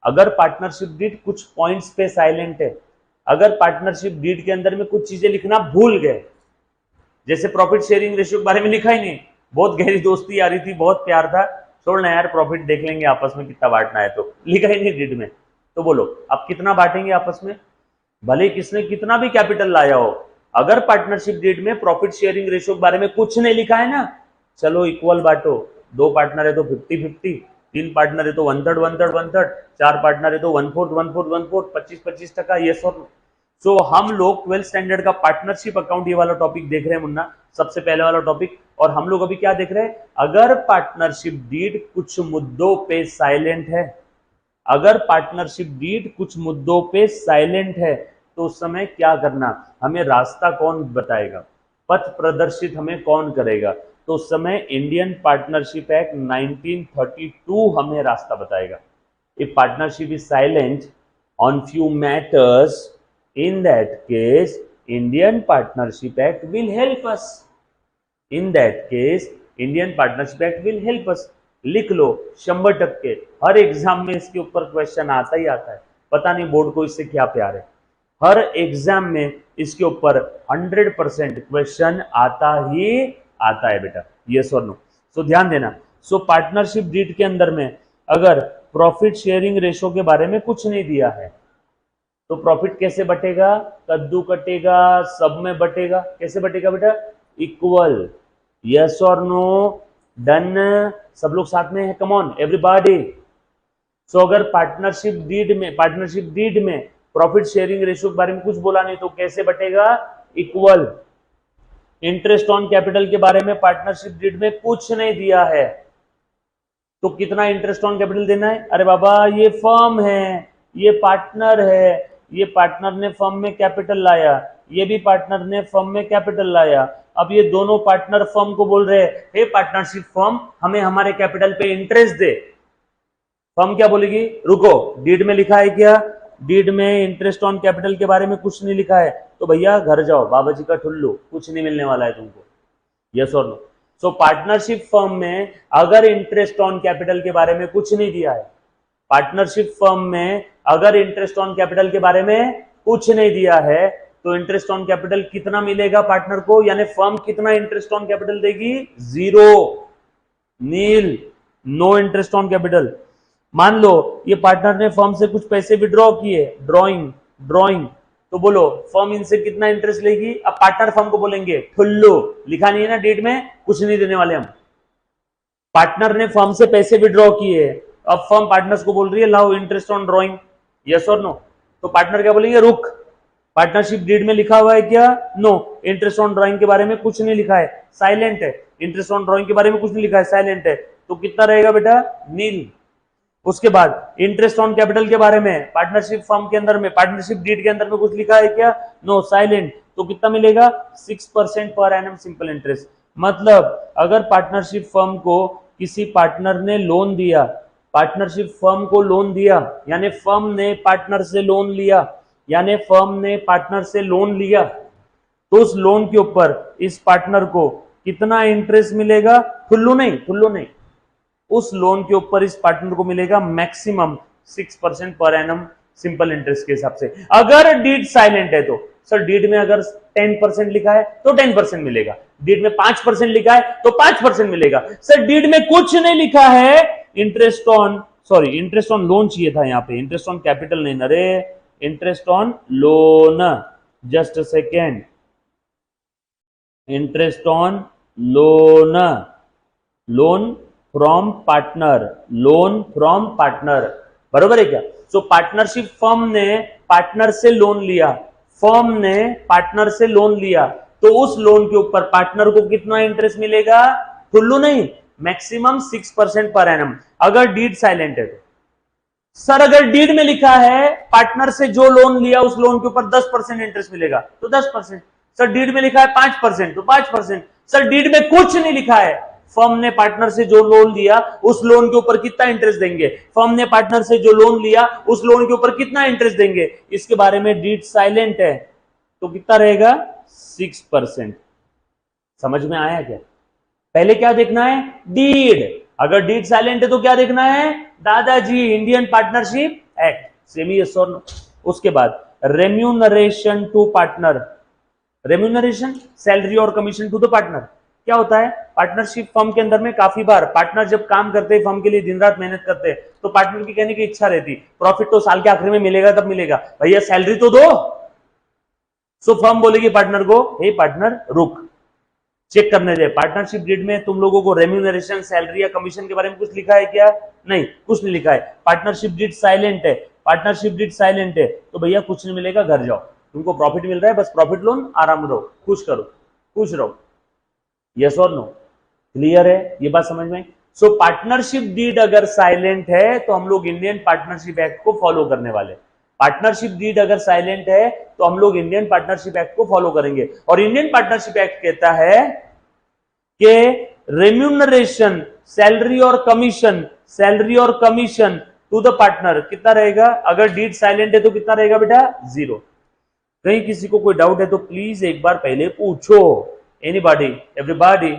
अगर पार्टनरशिप डीड कुछ पॉइंट्स पे साइलेंट है, अगर पार्टनरशिप डीड के अंदर में कुछ चीजें लिखना भूल गए, जैसे प्रॉफिट शेयरिंग रेशियो के बारे में लिखा ही नहीं, बहुत गहरी दोस्ती आ रही थी, बहुत प्यार था, छोड़ना यार प्रॉफिट देख लेंगे आपस में कितना बांटना है, तो लिखा ही नहीं डीड में, तो बोलो अब कितना बांटेंगे आपस में, भले किसने कितना भी कैपिटल लाया हो, अगर पार्टनरशिप डीड में प्रॉफिट शेयरिंग रेशियो के बारे में कुछ नहीं लिखा है ना, चलो इक्वल बांटो, 2 पार्टनर है तो 50-50, 3 पार्टनर है तो 1/3 1/3 1/3, 4 पार्टनर है तो 1/4 1/4 1/4, 25-25%, ये और सो हम लोग 12th स्टैंडर्ड का पार्टनरशिप अकाउंट ये वाला टॉपिक देख रहे हैं मुन्ना, सबसे पहले वाला टॉपिक, और हम लोग अभी क्या देख रहे हैं, अगर पार्टनरशिप डीड कुछ मुद्दों पे साइलेंट है, अगर पार्टनरशिप डीड कुछ मुद्दों पे साइलेंट है तो उस समय क्या करना, हमें रास्ता कौन बताएगा, पथ प्रदर्शित हमें कौन करेगा, तो उस समय इंडियन पार्टनरशिप एक्ट 1932 हमें रास्ता बताएगा। If partnership is silent on few matters, in that case Indian Partnership Act will help us, in that case Indian Partnership Act will help us। लिख लो 100%, हर एग्जाम में इसके ऊपर क्वेश्चन आता ही आता है, पता नहीं बोर्ड को इससे क्या प्यार है, हर एग्जाम में इसके ऊपर 100% क्वेश्चन आता ही आता है बेटा, यस और नो। सो ध्यान देना, सो पार्टनरशिप डीड के अंदर में अगर प्रॉफिट शेयरिंग रेशो के बारे में कुछ नहीं दिया है तो प्रॉफिट कैसे बटेगा, कद्दू कटेगा, सब में बटेगा, कैसे बटेगा बेटा, इक्वल, यस और नो, डन, सब लोग साथ में है, कम ऑन एवरीबॉडी। सो अगर पार्टनरशिप डीड में प्रॉफिट शेयरिंग रेशियो के बारे में कुछ बोला नहीं तो कैसे बटेगा, इक्वल। इंटरेस्ट ऑन कैपिटल के बारे में पार्टनरशिप डीड में कुछ नहीं दिया है तो कितना इंटरेस्ट ऑन कैपिटल देना है, अरे बाबा ये फर्म है, ये पार्टनर है, ये पार्टनर ने फर्म में कैपिटल लाया, ये भी पार्टनर ने फर्म में कैपिटल लाया, अब ये दोनों पार्टनर फर्म को बोल रहे हैं हे पार्टनरशिप फर्म हमें हमारे कैपिटल पे इंटरेस्ट दे, फर्म क्या बोलेगी, रुको डीड में लिखा है क्या, डीड में इंटरेस्ट ऑन कैपिटल के बारे में कुछ नहीं लिखा है तो भैया घर जाओ, बाबा जी का ठुल्लू, कुछ नहीं मिलने वाला है तुमको, यस और नो। सो पार्टनरशिप फर्म में अगर इंटरेस्ट ऑन कैपिटल के बारे में कुछ नहीं दिया है, पार्टनरशिप फर्म में अगर इंटरेस्ट ऑन कैपिटल के बारे में कुछ नहीं दिया है तो इंटरेस्ट ऑन कैपिटल कितना मिलेगा पार्टनर को, यानी फर्म कितना इंटरेस्ट ऑन कैपिटल देगी, 0, नील, नो इंटरेस्ट ऑन कैपिटल। मान लो ये पार्टनर ने फर्म से कुछ पैसे विड्रॉ किए, ड्रॉइंग, तो बोलो फर्म इनसे कितना इंटरेस्ट लेगी। अब पार्टनर फर्म को बोलेंगे ठुल्लू, लिखा नहीं है ना डीड में, कुछ नहीं देने वाले हम। पार्टनर ने फर्म से पैसे विड्रॉ किए, अब फर्म पार्टनर्स को बोल रही है लाओ इंटरेस्ट ऑन ड्रॉइंग, यस और नो, तो पार्टनर क्या बोलेंगे, रुक, पार्टनरशिप डीड में लिखा हुआ है क्या, नो, इंटरेस्ट ऑन ड्रॉइंग के बारे में कुछ नहीं लिखा है, साइलेंट है, इंटरेस्ट ऑन ड्रॉइंग के बारे में कुछ नहीं लिखा है, साइलेंट है, तो कितना रहेगा बेटा, नील। उसके बाद इंटरेस्ट ऑन कैपिटल के बारे में पार्टनरशिप फर्म के अंदर में, पार्टनरशिप डीड के अंदर में कुछ लिखा है क्या, नो, साइलेंट, तो कितना मिलेगा, 6% पर एनम सिंपल इंटरेस्ट। मतलब अगर पार्टनरशिप फर्म को किसी पार्टनर ने लोन दिया, पार्टनरशिप फर्म को लोन दिया, यानी फर्म ने पार्टनर से लोन लिया, यानी फर्म ने पार्टनर से लोन लिया, तो उस लोन के ऊपर इस पार्टनर को कितना इंटरेस्ट मिलेगा, ठुल्लू नहीं, उस लोन के ऊपर इस पार्टनर को मिलेगा maximum 6% per annum simple interest के हिसाब से। अगर डीड साइलेंट है तो सर डीड में अगर 10% लिखा है तो 10% मिलेगा, डीड में 5% लिखा है तो 5% मिलेगा। सर डीड में कुछ नहीं लिखा है, इंटरेस्ट ऑन लोन चाहिए था, यहां पे इंटरेस्ट ऑन कैपिटल नहीं, अरे interest on loan, just a second, interest on loan from partner, बरोबर है क्या। सो पार्टनरशिप फर्म ने पार्टनर से लोन लिया, तो उस लोन के ऊपर पार्टनर को कितना इंटरेस्ट मिलेगा, ठुल्लू नहीं, मैक्सिमम 6% पर एनम। अगर डीड साइलेंट है तो सर अगर डीड में लिखा है पार्टनर से जो लोन लिया उस लोन के ऊपर 10% इंटरेस्ट मिलेगा तो 10%, सर डीड में लिखा है 5% तो 5%, सर डीड में कुछ नहीं लिखा है, फर्म ने पार्टनर से जो लोन लिया उस लोन के ऊपर कितना इंटरेस्ट देंगे, फर्म ने पार्टनर से जो लोन लिया उस लोन के ऊपर कितना इंटरेस्ट देंगे, इसके बारे में डीड साइलेंट है तो कितना रहेगा, 6%। समझ में आया क्या। पहले क्या देखना है, डीड, अगर डीड साइलेंट है तो क्या देखना है, दादाजी Indian partnership act, semi yes और नो। उसके बाद remuneration to partner, remuneration salary और कमीशन टू द पार्टनर, क्या होता है, पार्टनरशिप फर्म के अंदर में काफी बार पार्टनर जब काम करते हैं फर्म के लिए, दिन रात मेहनत करते हैं, तो पार्टनर की कहने की इच्छा रहती, प्रॉफिट तो साल के आखिर में मिलेगा, तब मिलेगा, भैया सैलरी तो दो। सो फर्म बोलेगी पार्टनर को, हे पार्टनर रुक, चेक करने दे, पार्टनरशिप डीड में तुम लोगों को रेम्यूनरेशन, सैलरी या कमीशन के बारे में कुछ लिखा है क्या, नहीं, कुछ नहीं लिखा है। पार्टनरशिप डीड साइलेंट है, तो भैया कुछ नहीं मिलेगा, घर जाओ, तुमको प्रॉफिट मिल रहा है, बस प्रॉफिट लोन, आराम रहो, खुश रहो, यस और नो, क्लियर है ये बात समझ में। सो पार्टनरशिप डीड अगर साइलेंट है तो हम लोग इंडियन पार्टनरशिप एक्ट को फॉलो करने वाले, पार्टनरशिप डीड अगर साइलेंट है तो हम लोग इंडियन पार्टनरशिप एक्ट को फॉलो करेंगे। और इंडियन पार्टनरशिप एक्ट कहता है कि रेम्यूनरेशन, सैलरी और कमीशन टू द पार्टनर कितना रहेगा, अगर डीड साइलेंट है तो कितना रहेगा बेटा, 0। कहीं किसी को कोई डाउट है तो प्लीज एक बार पहले पूछो, एवरीबॉडी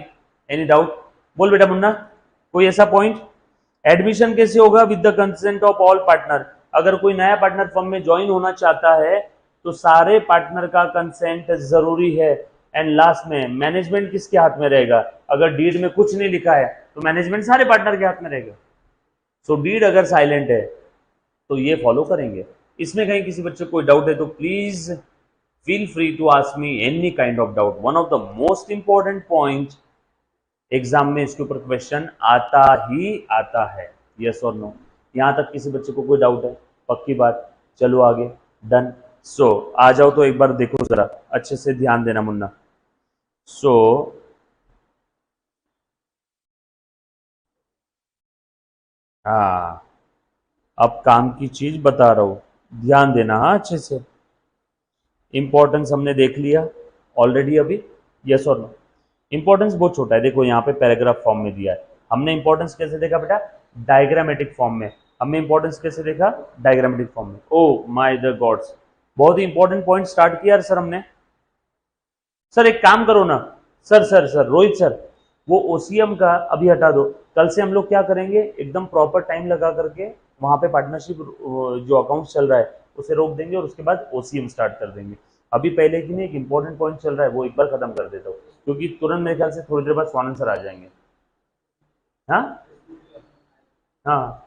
एनी डाउट, बोल बेटा मुन्ना, कोई ऐसा पॉइंट। एडमिशन कैसे होगा, with the consent of all partner, अगर कोई नया पार्टनर फर्म में ज्वाइन होना चाहता है तो सारे पार्टनर का कंसेंट जरूरी है। एंड लास्ट में मैनेजमेंट किसके हाथ में रहेगा, अगर डीड में कुछ नहीं लिखा है तो मैनेजमेंट सारे पार्टनर के हाथ में रहेगा। सो डीड अगर साइलेंट है तो ये फॉलो करेंगे। इसमें कहीं किसी बच्चे को कोई डाउट है तो please feel free to ask me any kind of doubt. One of the most important point exam में इसके ऊपर क्वेश्चन आता है, यस और नो। यहां तक किसी बच्चे को कोई डाउट है, पक्की बात, चलो आगे, डन। सो आ जाओ तो एक बार देखो जरा अच्छे से ध्यान देना मुन्ना। सो हाँ, अब काम की चीज बता रहा हूं, ध्यान देना, हाँ अच्छे से। इंपॉर्टेंस हमने देख लिया ऑलरेडी अभी, यस और नो। इंपॉर्टेंस बहुत छोटा है, देखो यहाँ पे पैराग्राफ फॉर्म में दिया है। हमने इंपॉर्टेंस कैसे देखा बेटा, डायग्रामेटिक फॉर्म में। हमने इंपॉर्टेंस कैसे देखा, डायग्रामेटिक फॉर्म में। ओ माय द गॉड्स, बहुत ही इंपॉर्टेंट पॉइंट स्टार्ट किया सर हमने। सर एक काम करो ना, सर रोहित सर, वो ओसीएम का अभी हटा दो, कल से हम लोग क्या करेंगे, एकदम प्रॉपर टाइम लगा करके वहां पे पार्टनरशिप जो अकाउंट चल रहा है उसे रोक देंगे और उसके बाद ओसीएम स्टार्ट कर देंगे। अभी पहले की नहीं, एक इंपॉर्टेंट पॉइंट चल रहा है, वो एक बार खत्म कर देता हूँ, क्योंकि तुरंत मेरे ख्याल से थोड़ी देर बाद स्वान आंसर आ जाएंगे। हाँ हाँ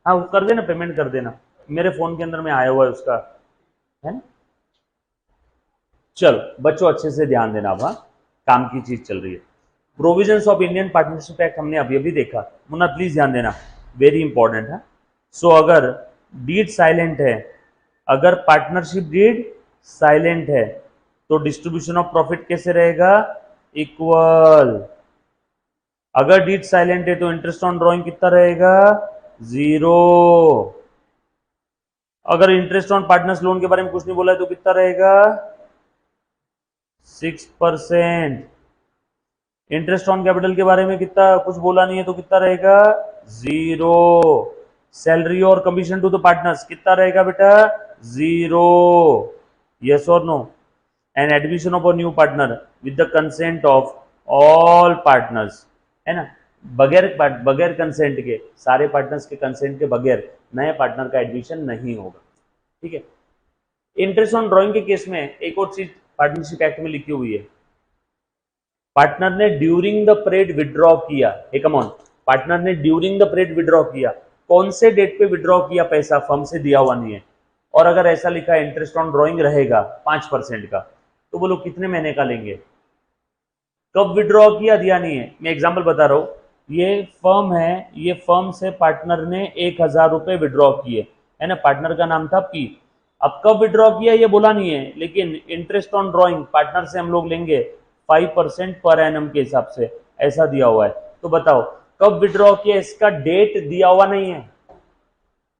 हाँ, वो कर देना, पेमेंट कर देना, मेरे फोन के अंदर में आया हुआ है उसका, है ना। चलो बच्चों अच्छे से ध्यान देना, अब हाँ, काम की चीज चल रही है। Provisions of Indian partnership act हमने अभी अभी देखा, मुन्ना प्लीज ध्यान देना, वेरी इंपॉर्टेंट है। सो अगर डीड साइलेंट है, अगर पार्टनरशिप डीड साइलेंट है, तो डिस्ट्रीब्यूशन ऑफ प्रॉफिट कैसे रहेगा, इक्वल। अगर डीड साइलेंट है तो इंटरेस्ट ऑन ड्रॉइंग कितना रहेगा, 0। अगर इंटरेस्ट ऑन पार्टनर्स लोन के बारे में कुछ नहीं बोला है तो कितना रहेगा, 6%। इंटरेस्ट ऑन कैपिटल के बारे में कितना कुछ बोला नहीं है तो कितना रहेगा, 0। सैलरी और कमीशन टू द पार्टनर्स कितना रहेगा बेटा, 0। यस और no. And admission of a new partner with the consent of all partners, है ना, बगैर बगैर कंसेंट के, सारे पार्टनर्स के कंसेंट के बगैर नए पार्टनर का एडमिशन नहीं होगा, ठीक है। इंटरेस्ट ऑन ड्रॉइंग के केस में एक और चीज पार्टनरशिप एक्ट में लिखी हुई है, पार्टनर ने ड्यूरिंग द पीरियड विड्रॉ किया, ए कम ऑन, पार्टनर ने ड्यूरिंग द पीरियड विड्रॉ किया, कौन से डेट पे विड्रॉ किया पैसा, फर्म से दिया हुआ नहीं है, और अगर ऐसा लिखा है इंटरेस्ट ऑन ड्रॉइंग रहेगा 5% का, तो बोलो कितने महीने का लेंगे, कब विड्रॉ किया दिया नहीं है। मैं एग्जांपल बता रहा हूं, ये फर्म है, ये फर्म से पार्टनर ने 1,000 रुपए विड्रॉ किए, है ना, पार्टनर का नाम था पी। अब कब विड्रॉ किया ये बोला नहीं है, लेकिन इंटरेस्ट ऑन ड्रॉइंग पार्टनर से हम लोग लेंगे 5% पर एनम के हिसाब से, ऐसा दिया हुआ है। तो बताओ कब विड्रॉ किया, इसका डेट दिया हुआ नहीं है,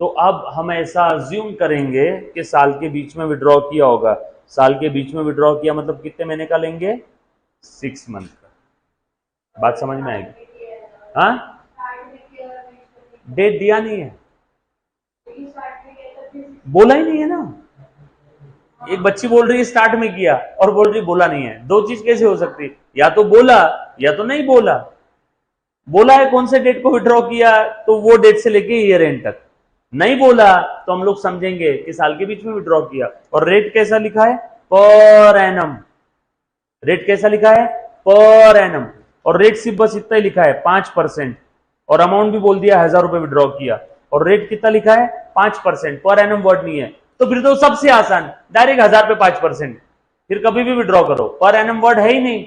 तो अब हम ऐसा अज्यूम करेंगे कि साल के बीच में विड्रॉ किया होगा। साल के बीच में विड्रॉ किया मतलब कितने महीने का लेंगे, 6 मंथ का। बात समझ में आएगी, हाँ, डेट दिया नहीं है, बोला ही नहीं है ना। एक बच्ची बोल रही है स्टार्ट में किया और बोल रही बोला नहीं है, दो चीज कैसे हो सकती है, या तो बोला या तो नहीं बोला। बोला है कौन से डेट को विड्रॉ किया, तो वो डेट से लेके ईयर एंड तक, नहीं बोला तो हम लोग समझेंगे कि साल के बीच में विड्रॉ किया। और रेट कैसा लिखा है, पर एनम, रेट कैसा लिखा है, पर एनम, और रेट सिर्फ बस इतना ही लिखा है 5%, और अमाउंट भी बोल दिया 1,000 रुपए विड्रॉ किया, और रेट कितना लिखा है 5%, पर एनम वर्ड नहीं है, तो फिर तो सबसे आसान डायरेक्ट 1,000 पे 5%, फिर कभी भी विड्रॉ करो, पर एनम वर्ड है ही नहीं,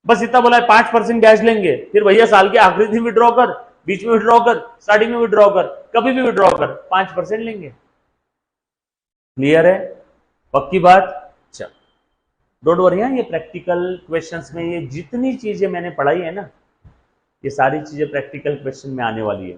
बस इतना बोला है 5% ब्याज लेंगे, फिर भैया साल के आखिरी दिन विड्रॉ कर, बीच में विड्रॉ कर, स्टार्टिंग में विड्रॉ कर, कभी भी विड्रॉ कर, 5% लेंगे। क्लियर है, पक्की बात। चल डोंट वरी, ये प्रैक्टिकल क्वेश्चंस में ये जितनी चीजें मैंने पढ़ाई है ना, ये सारी चीजें प्रैक्टिकल क्वेश्चन में आने वाली है।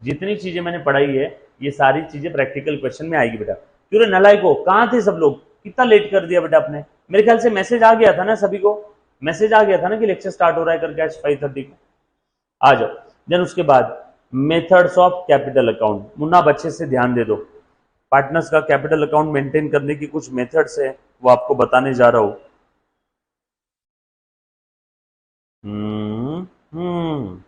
जितनी चीजें मैंने पढ़ाई है ये सारी चीजें प्रैक्टिकल क्वेश्चन में आएगी बेटा। क्यों रे नलायको, कहाँ थे सब लोग, कितना लेट कर दिया बेटा आपने, मेरे ख्याल से मैसेज आ गया था ना सभी को, मैसेज आ गया था ना कि लेक्चर स्टार्ट हो रहा है करके आज 5:30 को। आ जाओ। देन उसके बाद methods of capital account, Munna बच्चे से ध्यान दे दो, पार्टनर्स का कैपिटल अकाउंट मेंटेन करने की कुछ मेथड्स है वो आपको बताने जा रहा हूं। हम्म हम्म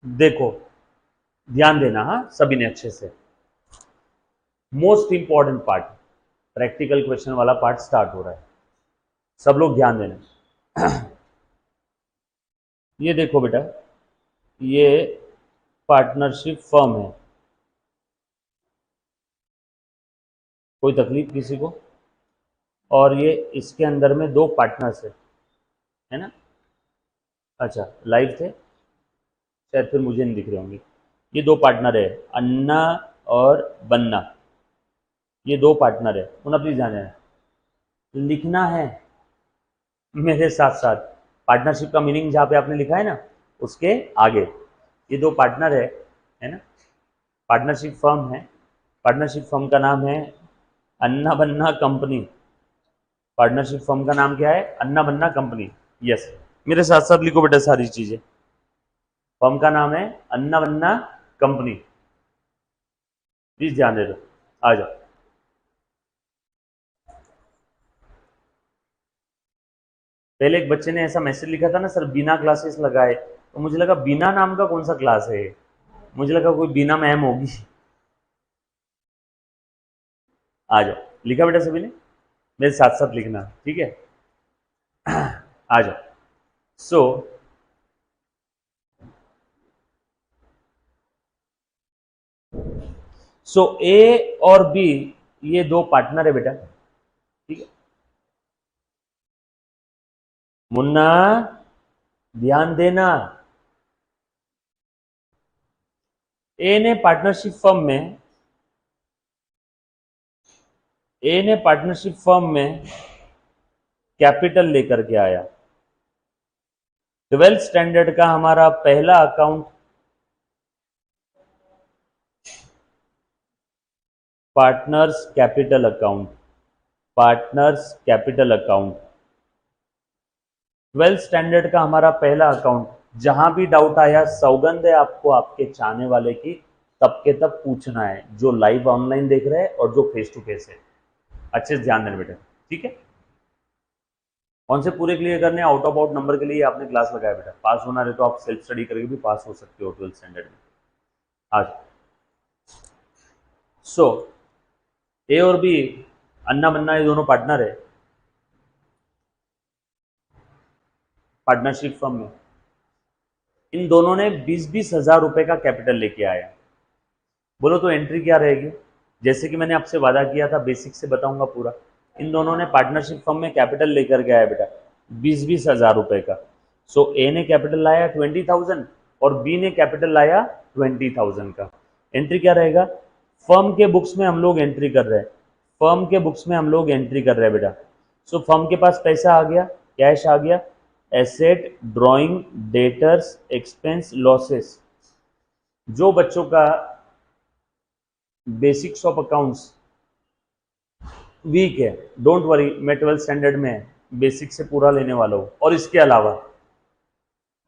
देखो ध्यान देना, हाँ सभी ने अच्छे से, most important part, practical question वाला पार्ट स्टार्ट हो रहा है, सब लोग ध्यान देना। ये देखो बेटा, ये पार्टनरशिप फर्म है, कोई तकलीफ किसी को, और ये इसके अंदर में दो पार्टनर्स है ना। अच्छा लाइव थे शायद, फिर मुझे नहीं दिख रहे होंगे। ये दो पार्टनर है, अन्ना और बन्ना, ये दो पार्टनर है, उन्हें प्लीज ध्यान देना, लिखना है मेरे साथ साथ, पार्टनरशिप का मीनिंग जहां पे आपने लिखा है ना उसके आगे, ये दो पार्टनर है ना, पार्टनरशिप फर्म है, पार्टनरशिप फर्म का नाम है अन्ना बन्ना कंपनी, पार्टनरशिप फर्म का नाम क्या है, अन्ना बन्ना कंपनी। यस, मेरे साथ साथ लिखो बेटा सारी चीजें, फर्म का नाम है अन्ना बन्ना कंपनी, प्लीज ध्यान दे दो, आ जाओ। पहले एक बच्चे ने ऐसा मैसेज लिखा था ना सर बिना क्लासेस लगाए, तो मुझे लगा बिना नाम का कौन सा क्लास है ये? मुझे लगा कोई बिना मैम होगी। आ जाओ, लिखा बेटा सभी ने? मेरे साथ साथ लिखना, ठीक है? आ जाओ। सो ए और बी ये दो पार्टनर है बेटा, ठीक है? मुन्ना ध्यान देना, ए ने पार्टनरशिप फर्म में कैपिटल लेकर के आया। 12th स्टैंडर्ड का हमारा पहला account partners capital account, 12th standard का हमारा पहला अकाउंट। जहां भी डाउट आया, सौगंध है आपको आपके चाहने वाले की, तब के तब पूछना है, जो लाइव ऑनलाइन देख रहे हैं और जो फेस टू फेस है। अच्छे से ध्यान देना बेटा, ठीक है? कौन से पूरे क्लियर करने, आउट ऑफ आउट नंबर के लिए आपने क्लास लगाया बेटा। पास होना रहे तो आप सेल्फ स्टडी करके भी पास हो सकते हो 12th स्टैंडर्ड में आज। सो ए और बी, अन्ना बन्ना, ये दोनों पार्टनर है पार्टनरशिप फर्म में। इन दोनों ने 20-20 हजार रुपए का कैपिटल लेके आया। बोलो तो एंट्री क्या रहेगी? जैसे कि मैंने आपसे वादा किया था, बेसिक से बताऊंगा पूरा। इन दोनों ने पार्टनरशिप फर्म में कैपिटल लेकर के आया बेटा 20-20 हजार रुपए का। सो ए ने कैपिटल लाया 20,000 और बी ने कैपिटल लाया 20,000 का। एंट्री क्या रहेगा? फर्म के बुक्स में हम लोग एंट्री कर रहे हैं, बेटा। सो फर्म के पास पैसा आ गया, कैश आ गया, asset, drawing, debtors, expense, losses. जो बच्चों का बेसिक्स ऑफ अकाउंट्स वीक है, डोंट वरी, मैं 12th स्टैंडर्ड में बेसिक से पूरा लेने वाला हूँ। और इसके अलावा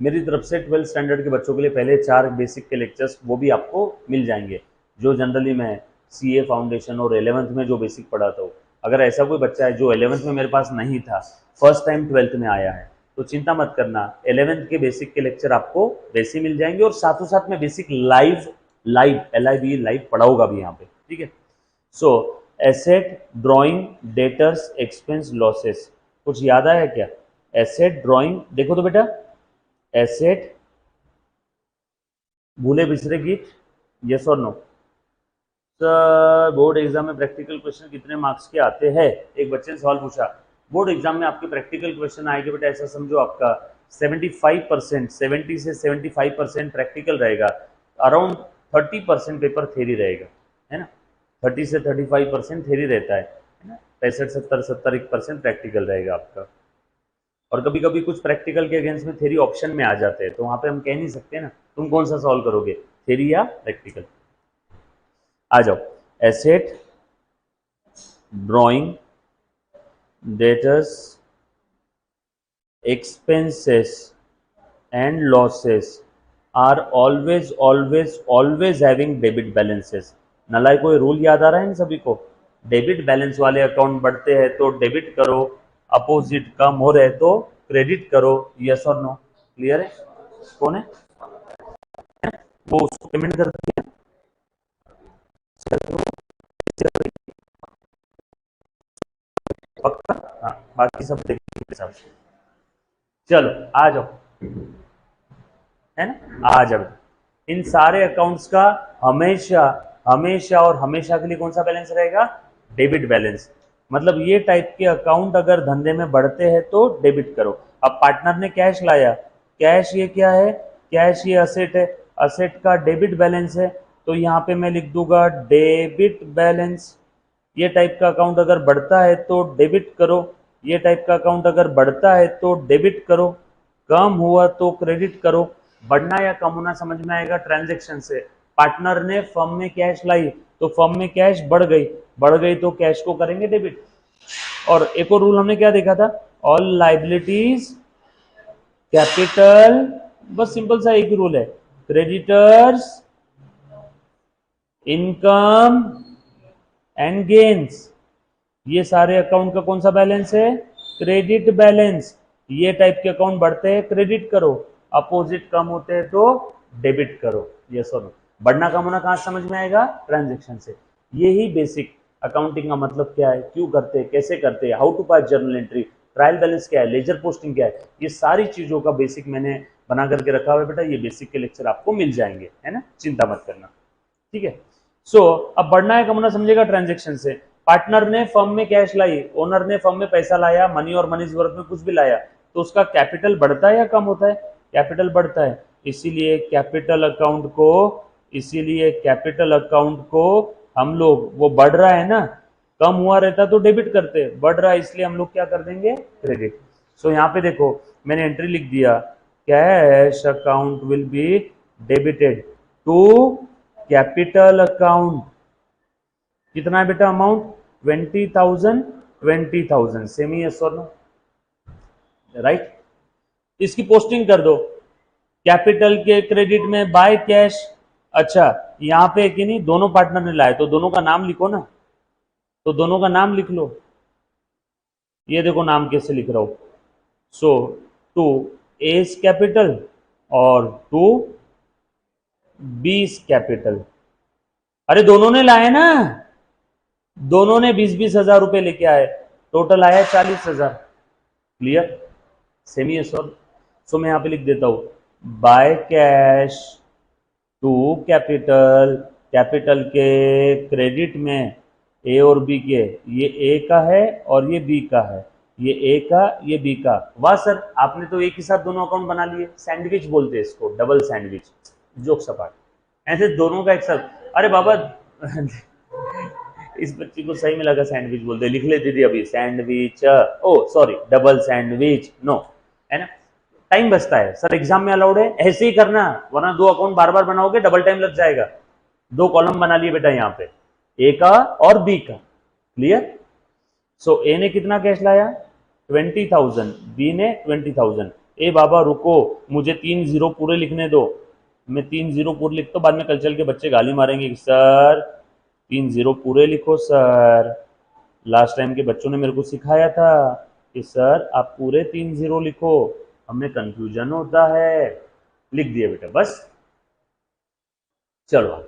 मेरी तरफ से 12th स्टैंडर्ड के बच्चों के लिए पहले 4 बेसिक के लेक्चर्स वो भी आपको मिल जाएंगे, जो जनरली मैं सीए फाउंडेशन और 11th में जो बेसिक पढ़ाता हूँ। अगर ऐसा कोई बच्चा है जो 11th में मेरे पास नहीं था, फर्स्ट टाइम 12th में आया है, तो चिंता मत करना, 11th के बेसिक के लेक्चर आपको वैसे मिल जाएंगे और साथों साथ में बेसिक लाइव लाइव पढ़ाऊंगा भी यहाँ पे, ठीक है? So asset, drawing, debtors, expense, losses, कुछ याद आया क्या? एसेट, ड्राइंग, देखो तो बेटा, एसेट, भूले बिसरे गीत, यस और नो? सर बोर्ड एग्जाम में प्रैक्टिकल क्वेश्चन कितने मार्क्स के आते हैं? एक बच्चे ने सवाल पूछा। बोर्ड एग्जाम में आपके प्रैक्टिकल क्वेश्चन आएंगे बेटा, ऐसा समझो आपका 75%, 70 से 75% प्रैक्टिकल रहेगा, अराउंड 30% पेपर थेरी रहेगा, है ना? 30 से 35% थेरी रहता है ना? 65-70-70% प्रैक्टिकल रहेगा आपका। और कभी कभी कुछ प्रैक्टिकल के अगेंस्ट में थेरी ऑप्शन में आ जाते हैं, तो वहां पे हम कह नहीं सकते ना तुम कौन सा सॉल्व करोगे, थेरी या प्रैक्टिकल। आ जाओ, asset, drawing, debtors, expenses and losses are always having debit balances. नलाई कोई रूल याद आ रहा है इन सभी को? डेबिट बैलेंस वाले अकाउंट बढ़ते हैं तो डेबिट करो, अपोजिट कम हो रहे तो क्रेडिट करो, यस और नो? क्लियर है? कौन है वो, उसको पेमेंट कर दिया? पक्का? हाँ, बाकी सब देखिए सब। चलो आ जाओ, है ना? आ जाओ। इन सारे अकाउंट्स का हमेशा हमेशा और हमेशा के लिए कौन सा बैलेंस रहेगा? Debit balance. मतलब ये टाइप के अकाउंट अगर धंधे में बढ़ते हैं तो डेबिट करो। अब पार्टनर ने कैश लाया, कैश ये क्या है? कैश ये असेट है, असेट का डेबिट बैलेंस है, तो यहाँ पे मैं लिख दूंगा डेबिट बैलेंस। ये टाइप का अकाउंट अगर बढ़ता है तो डेबिट करो, ये टाइप का अकाउंट अगर बढ़ता है तो डेबिट करो, कम हुआ तो क्रेडिट करो। बढ़ना या कम होना समझ में आएगा ट्रांजैक्शन से। पार्टनर ने फर्म में कैश लाई तो फर्म में कैश बढ़ गई तो कैश को करेंगे डेबिट। और एक और रूल हमने क्या देखा था? ऑल लाइबिलिटीज कैपिटल, बस सिंपल सा एक ही रूल है, क्रेडिटर्स इनकम एंड गेन्स। ये सारे अकाउंट का कौन सा बैलेंस है? Credit balance. ये टाइप के अकाउंट बढ़ते हैं क्रेडिट करो, अपोजिट कम होते हैं तो डेबिट करो। ये सुनो, बढ़ना कम होना कहाँ समझ में आएगा? ट्रांजेक्शन से। यही बेसिक अकाउंटिंग का मतलब क्या है, क्यों करते हैं, कैसे करते हैं, how to pass journal entry, trial balance क्या है, लेजर पोस्टिंग क्या है, ये सारी चीजों का बेसिक मैंने बना करके रखा हुआ है बेटा। ये बेसिक के लेक्चर आपको मिल जाएंगे, है ना, चिंता मत करना, ठीक है। सो अब बढ़ना है कम होना समझेगा ट्रांजेक्शन से। पार्टनर ने फर्म में कैश लाई, ओनर ने फर्म में पैसा लाया, मनी और मनी वर्थ में कुछ भी लाया, तो उसका कैपिटल बढ़ता है या कम होता है? कैपिटल बढ़ता है। इसीलिए कैपिटल अकाउंट को हम लोग, वो बढ़ रहा है ना, कम हुआ रहता तो डेबिट करते, बढ़ रहा है इसलिए हम लोग क्या कर देंगे? क्रेडिट। सो यहाँ पे देखो मैंने एंट्री लिख दिया, cash account will be debited to capital account. कितना है बेटा अमाउंट? 20,000 20,000। सेमी यस और नो? राइट। इसकी पोस्टिंग कर दो कैपिटल के क्रेडिट में बाय कैश। अच्छा यहां पे कि नहीं, दोनों पार्टनर ने लाए तो दोनों का नाम लिखो ना, तो दोनों का नाम लिख लो। ये देखो नाम कैसे लिख रहा हूं। सो टू एस कैपिटल और टू बीस कैपिटल। अरे दोनों ने लाए ना, दोनों ने 20-20 हजार रुपए लेके आए, टोटल आया 40,000। क्लियर? सेमी एस और। सो मैं यहां पे लिख देता हूं by cash to capital, capital के क्रेडिट में ए और बी के, ये ए का है और ये बी का है, ये ए का ये बी का। वाह सर, आपने तो एक ही साथ दोनों अकाउंट बना लिए। सैंडविच बोलते हैं इसको, डबल सैंडविच, जोक सपाट, ऐसे दोनों का एक साथ। अरे बाबा इस बच्ची को सही में लगा सैंडविच बोलते, लिख लेती थी अभी सैंडविच, ओ सॉरी डबल सैंडविच, नो, है ना, टाइम बचता है सर, एग्जाम में अलाउड है, ऐसे ही करना, वरना दो अकाउंट बार बार बनाओगे डबल टाइम लग जाएगा। दो कॉलम बना लिए बेटा यहाँ पे, ए का और बी का। क्लियर? सो ए ने कितना कैश लाया? 20,000, बी ने 20,000। ए बाबा रुको, मुझे 3 जीरो पूरे लिखने दो, मैं 3 जीरो पूरे लिखता हूँ, बाद में कल चल के बच्चे गाली मारेंगे कि सर 3 जीरो पूरे लिखो सर। लास्ट टाइम के बच्चों ने मेरे को सिखाया था कि सर आप पूरे 3 जीरो लिखो, हमें कंफ्यूजन होता है। लिख दिया बेटा बस। चलो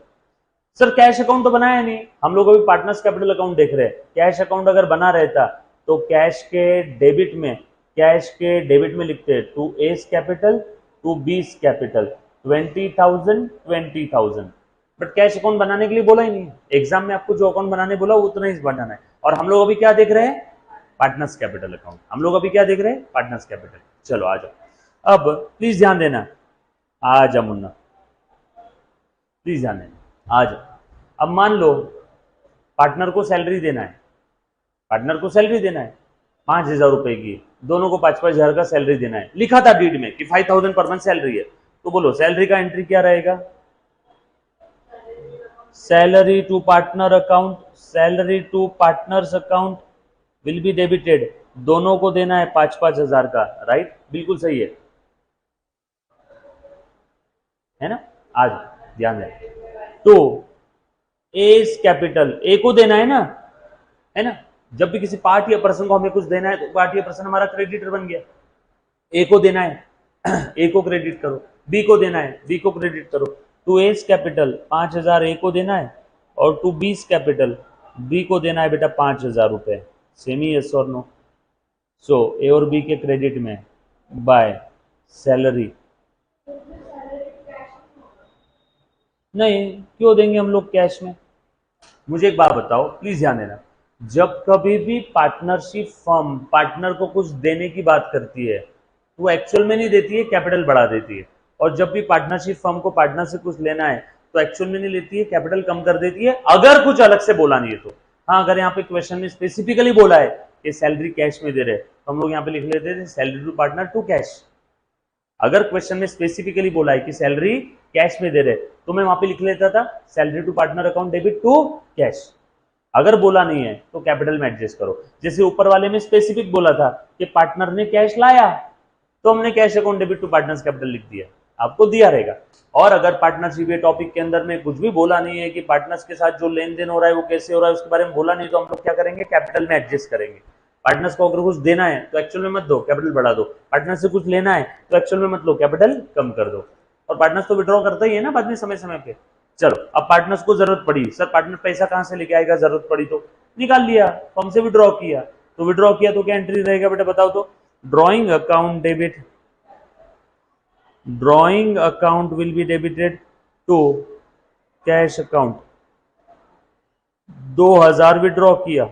सर कैश अकाउंट तो बनाया नहीं, हम लोग अभी पार्टनर्स कैपिटल अकाउंट देख रहे हैं। कैश अकाउंट अगर बना रहता तो कैश के डेबिट में लिखते हैं to A's capital to B's capital, 20,000 but cash account बनाने के लिए बोला ही नहीं। एग्जाम में आपको जो अकाउंट बनाने बोला उतना ही बनाना है। और हम लोग अभी क्या देख रहे हैं? Partners capital account. हम लोग अभी क्या देख रहे हैं? Partners capital. चलो आ जाओ, अब प्लीज ध्यान देना, आ जा मुन्ना, प्लीज ध्यान देना, आ जाओ। अब मान लो पार्टनर को सैलरी देना है, 5,000 रुपए की, दोनों को 5,000 का सैलरी देना है। लिखा था डीड में कि 5,000 पर मंथ सैलरी है, तो बोलो सैलरी का एंट्री क्या रहेगा? Salary to partner account, salary to partners account will be debited. दोनों को देना है 5,000 का, राइट? बिल्कुल सही है ना? आज ध्यान दें, तो एस कैपिटल, ए को देना है ना, जब भी किसी पार्ट या पर्सन को हमें कुछ देना है तो पार्ट या पर्सन हमारा क्रेडिटर बन गया। ए को देना है ए को क्रेडिट करो, बी को देना है बी को क्रेडिट करो। टू एस कैपिटल 5,000 ए को देना है और टू बीस कैपिटल बी को देना है बेटा 5,000 रुपए। सेमी यस और नो? सो ए और बी के क्रेडिट में बाय सैलरी। नहीं, क्यों देंगे हम लोग कैश में? मुझे एक बात बताओ, प्लीज ध्यान देना, जब कभी भी पार्टनरशिप फर्म पार्टनर को कुछ देने की बात करती है तो वो एक्चुअल में नहीं देती है, कैपिटल बढ़ा देती है। और जब भी पार्टनरशिप फर्म को पार्टनर से कुछ लेना है तो एक्चुअल में नहीं लेती है, कैपिटल कम कर देती है, अगर कुछ अलग से बोला नहीं है तो। हाँ, अगर यहाँ पे क्वेश्चन में स्पेसिफिकली बोला है कि सैलरी कैश में दे रहे तो हम लोग यहाँ पे लिख लेते थे salary to partner to cash. अगर क्वेश्चन में स्पेसिफिकली बोला है कि सैलरी कैश में दे रहे तो मैं वहां पे लिख लेता था salary to partner account debit to cash. अगर बोला नहीं है तो कैपिटल में एडजस्ट करो। जैसे ऊपर वाले में स्पेसिफिक बोला था कि पार्टनर ने कैश लाया तो हमने cash account debit to partners capital लिख दिया, आपको दिया रहेगा। और अगर पार्टनरशिप टॉपिक के अंदर में कुछ भी बोला नहीं है कि पार्टनर्स के साथ जो लेन देन हो रहा है वो कैसे हो रहा है उसके बारे में बोला नहीं, तो हम लोग क्या करेंगे? कैपिटल में एडजस्ट करेंगे। पार्टनर्स को अगर कुछ देना है तो एक्चुअल में मत दो, कैपिटल बढ़ा दो। पार्टनर से कुछ लेना है तो एक्चुअल में मत लो, कैपिटल कम कर दो। और पार्टनर्स तो विड्रॉ करता ही है ना बाद में समय समय पे। चलो अब पार्टनर्स को जरूरत पड़ी, सर पार्टनर पैसा कहां से लेके आएगा, जरूरत पड़ी तो निकाल लिया, फर्म से विड्रॉ किया, तो विड्रॉ किया तो क्या एंट्री रहेगा बेटा बताओ तो? Drawing account debit, drawing account will be debited to cash account. 2000 withdraw किया,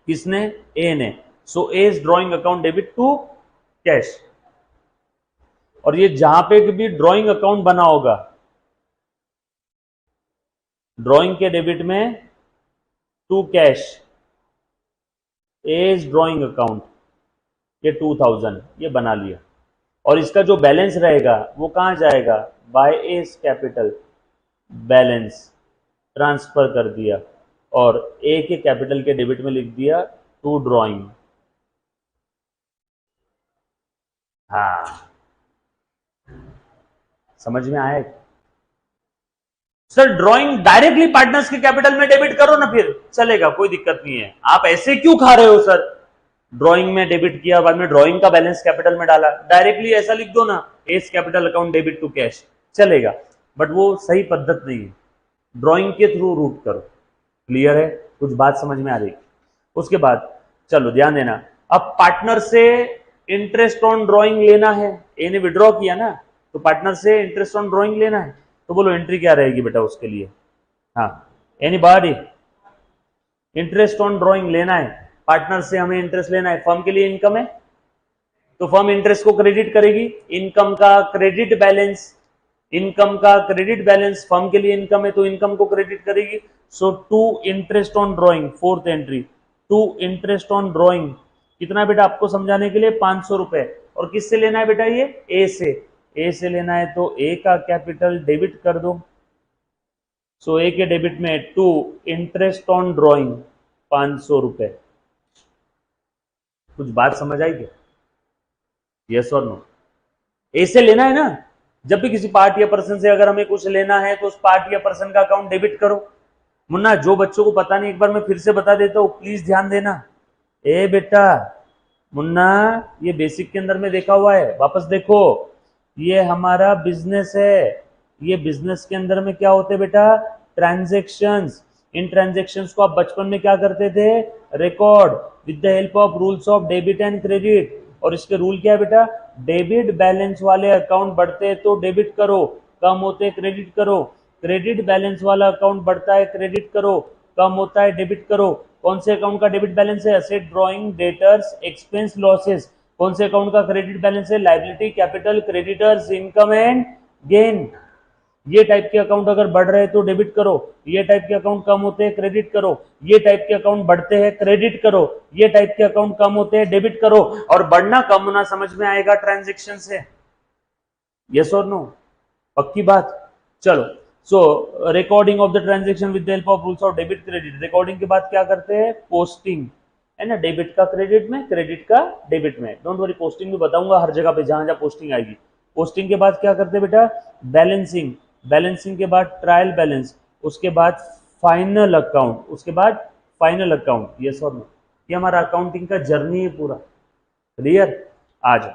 किसने? ए ने। So A is drawing account debit to cash. और ये जहां पे भी ड्रॉइंग अकाउंट बना होगा, ड्रॉइंग के डेबिट में to cash, A is drawing account, ये 2000 ये बना लिया। और इसका जो बैलेंस रहेगा वो कहां जाएगा? By A's capital balance transfer कर दिया और ए के कैपिटल के डेबिट में लिख दिया टू ड्रॉइंग। हाँ समझ में आया? सर ड्रॉइंग डायरेक्टली पार्टनर्स के कैपिटल में डेबिट करो ना, फिर चलेगा, कोई दिक्कत नहीं है। आप ऐसे क्यों खा रहे हो सर? ड्रॉइंग में डेबिट किया, बाद में ड्रॉइंग का बैलेंस कैपिटल में डाला, डायरेक्टली ऐसा लिख दो ना, A's capital account debit to cash, चलेगा। बट वो सही पद्धत नहीं है, ड्रॉइंग के थ्रू रूट करो। क्लियर है? कुछ बात समझ में आ रही? उसके बाद चलो ध्यान देना, अब पार्टनर से इंटरेस्ट ऑन ड्रॉइंग लेना है, ए ने विड्रॉ किया ना, तो पार्टनर से इंटरेस्ट ऑन ड्रॉइंग लेना है, तो बोलो एंट्री क्या रहेगी बेटा उसके लिए? हाँ एनीबॉडी? इंटरेस्ट ऑन ड्रॉइंग लेना है, पार्टनर से हमें इंटरेस्ट लेना है, फर्म के लिए इनकम है तो फर्म इंटरेस्ट को क्रेडिट करेगी, इनकम का क्रेडिट बैलेंस, इनकम का क्रेडिट बैलेंस, फर्म के लिए इनकम है तो इनकम को क्रेडिट करेगी। So to interest on drawing, fourth entry, to interest on drawing कितना बेटा आपको समझाने के लिए? 500 रुपए। और किससे लेना है बेटा? ये ए से, ए से लेना है तो ए का कैपिटल डेबिट कर दो। सो ए के डेबिट में टू इंटरेस्ट ऑन ड्रॉइंग 500 रुपए। कुछ बात समझ आई क्या? यस और नो? ए से लेना है ना, जब भी किसी पार्टी या पर्सन से अगर हमें कुछ लेना है तो उस पार्टी या पर्सन का अकाउंट डेबिट करो। मुन्ना जो बच्चों को पता नहीं एक बार मैं फिर से बता देता हूं, प्लीज ध्यान देना। ए बेटा मुन्ना, ये बेसिक के अंदर में देखा हुआ है, वापस देखो, ये हमारा बिजनेस है, ये बिजनेस के अंदर में क्या होते बेटा? ट्रांजैक्शंस। इन ट्रांजैक्शंस को आप बचपन में क्या करते थे? Record with the help of rules of debit and credit. और इसके रूल क्या है बेटा? डेबिट बैलेंस वाले अकाउंट बढ़ते हैं तो डेबिट करो, कम होते क्रेडिट करो। क्रेडिट बैलेंस वाला अकाउंट बढ़ता है क्रेडिट करो, कम होता है डेबिट करो। कौन से अकाउंट का डेबिट बैलेंस है? Asset, drawing, debtors, expense, losses. कौन से अकाउंट का क्रेडिट बैलेंस है? Liability, capital, creditors, income and gain. ये टाइप के अकाउंट अगर बढ़ रहे हैं तो डेबिट करो, ये टाइप के अकाउंट कम होते हैं क्रेडिट करो, ये टाइप के अकाउंट बढ़ते हैं क्रेडिट करो, ये टाइप के अकाउंट कम होते हैं डेबिट करो। और बढ़ना कम होना समझ में आएगा ट्रांजैक्शन से। यस और नो? पक्की बात? चलो, so recording of the transaction with the help of rules of debit credit. Recording के बाद क्या करते हैं? पोस्टिंग, है ना, डेबिट का क्रेडिट में, क्रेडिट का डेबिट में। डोंट वरी, पोस्टिंग भी बताऊंगा हर जगह पे जहां जहां पोस्टिंग आएगी। पोस्टिंग के बाद क्या करते हैं बेटा? बैलेंसिंग, बैलेंसिंग के बाद ट्रायल बैलेंस, उसके बाद फाइनल अकाउंट, उसके बाद फाइनल अकाउंट। यस और नो? ये हमारा अकाउंटिंग का जर्नी है पूरा। क्लियर? आ जाओ।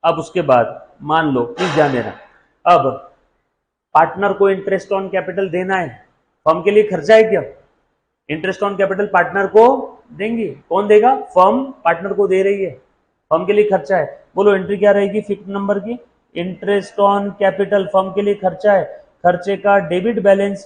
अब उसके बाद मान लो, प्लीज ध्यान देना, अब पार्टनर को इंटरेस्ट ऑन कैपिटल देना है, फर्म के लिए खर्चा है क्या? इंटरेस्ट ऑन कैपिटल पार्टनर को देंगे, कौन देगा? फर्म पार्टनर को दे रही है, फर्म के लिए खर्चा है। बोलो एंट्री क्या रहेगी फिफ्थ नंबर की? इंटरेस्ट ऑन कैपिटल, फर्म के लिए खर्चा है, खर्चे का डेबिट बैलेंस।